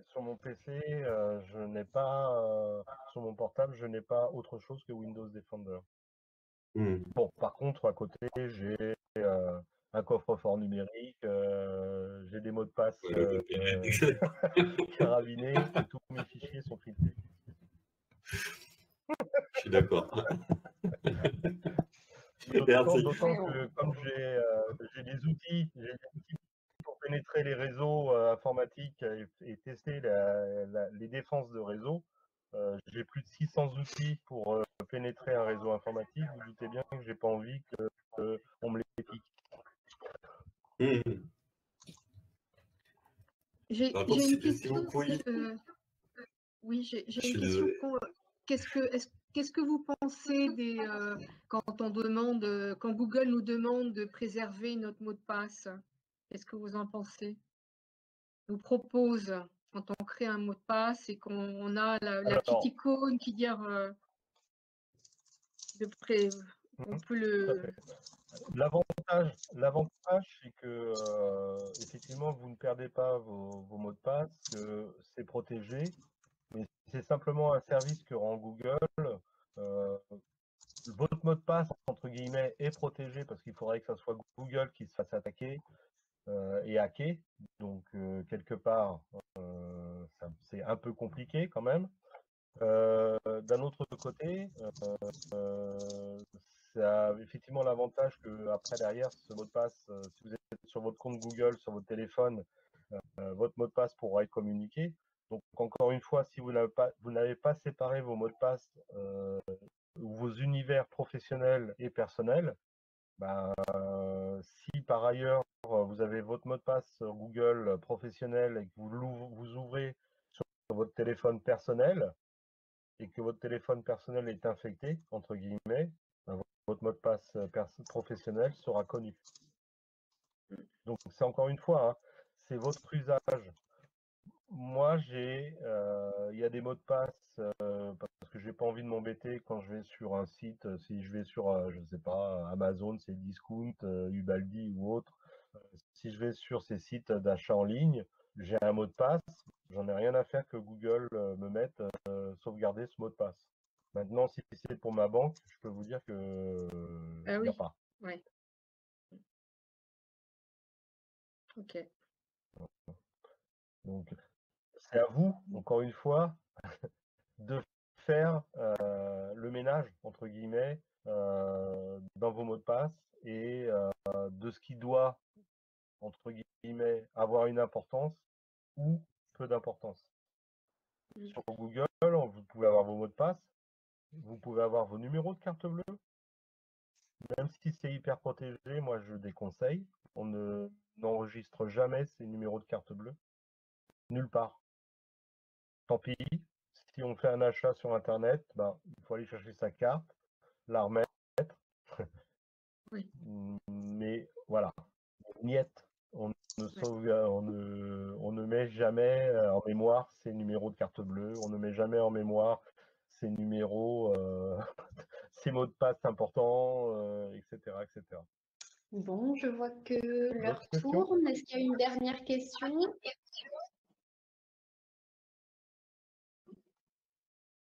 sur mon PC, je n'ai pas, sur mon portable, je n'ai pas autre chose que Windows Defender. Hmm. Bon, par contre, à côté, j'ai un coffre-fort numérique, j'ai des mots de passe carabinés et tous mes fichiers sont cryptés. Je suis d'accord. D'autant que comme j'ai des outils pour pénétrer les réseaux informatiques et tester les défenses de réseau, j'ai plus de 600 outils pour pénétrer un réseau informatique. Vous doutez bien que j'ai pas envie qu'on me les pique. Hmm. J'ai Par contre, une si question. vous pouviez... Oui, j'ai Je une suis question. désolé. Qu'est-ce que vous pensez quand on demande, quand Google nous demande de préserver notre mot de passe? Qu'est-ce que vous en pensez? Nous propose, quand on crée un mot de passe et qu'on a la petite Alors, icône qui dit on peut le. L'avantage, c'est que effectivement, vous ne perdez pas vos mots de passe, que c'est protégé, mais c'est simplement un service que rend Google. Euh, Votre mot de passe, entre guillemets, est protégé parce qu'il faudrait que ce soit Google qui se fasse attaquer et hacker. Donc, quelque part, c'est un peu compliqué quand même. D'un autre côté, ça a effectivement l'avantage que après derrière ce mot de passe, si vous êtes sur votre compte Google, sur votre téléphone, votre mot de passe pourra être communiqué. Donc encore une fois, si vous n'avez pas séparé vos mots de passe ou vos univers professionnels et personnels, ben, si par ailleurs vous avez votre mot de passe Google professionnel et que vous ouvrez sur votre téléphone personnel, et que votre téléphone personnel est infecté, entre guillemets, votre mot de passe professionnel sera connu. Donc c'est encore une fois, hein, c'est votre usage. Moi, il y a des mots de passe parce que j'ai pas envie de m'embêter quand je vais sur un site. Si je vais sur, je sais pas, Amazon, c'est Discount, Ubaldi ou autre. Si je vais sur ces sites d'achat en ligne, j'ai un mot de passe. J'en ai rien à faire que Google me mette sauvegarder ce mot de passe. Maintenant, si c'est pour ma banque, je peux vous dire que Ah il n'y a oui, pas. ouais. Ok. Donc, c'est à vous, encore une fois, de faire le ménage, entre guillemets, dans vos mots de passe et de ce qui doit, entre guillemets, avoir une importance ou peu d'importance. Sur Google, vous pouvez avoir vos mots de passe, vous pouvez avoir vos numéros de carte bleue. Même si c'est hyper protégé, moi je déconseille. On n'enregistre jamais ces numéros de carte bleue. Nulle part. Tant pis. Si on fait un achat sur Internet, ben, il faut aller chercher sa carte, la remettre. Oui. Mais voilà, niette. On ne met jamais en mémoire ces numéros de carte bleue. On ne met jamais en mémoire ces numéros, ces mots de passe importants, etc., etc. Bon, je vois que l'heure D'autres questions? tourne. Est-ce qu'il y a une dernière question?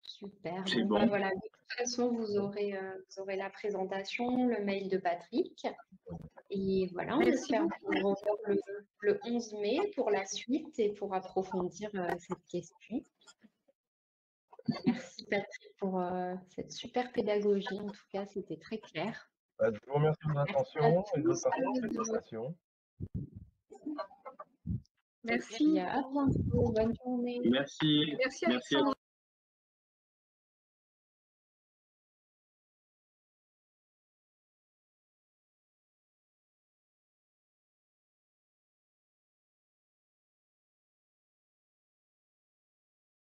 Super. C'est Bon, bon. ben voilà. De toute façon, vous aurez la présentation, le mail de Patrick. Et voilà, on Merci espère vous revoir le 11 mai pour la suite et pour approfondir cette question. Merci Patrick pour cette super pédagogie. En tout cas, c'était très clair. Je vous remercie de votre Merci à attention et de votre tous. participation. Merci. À bientôt. Bonne journée. Merci. Merci Merci à Alexandre.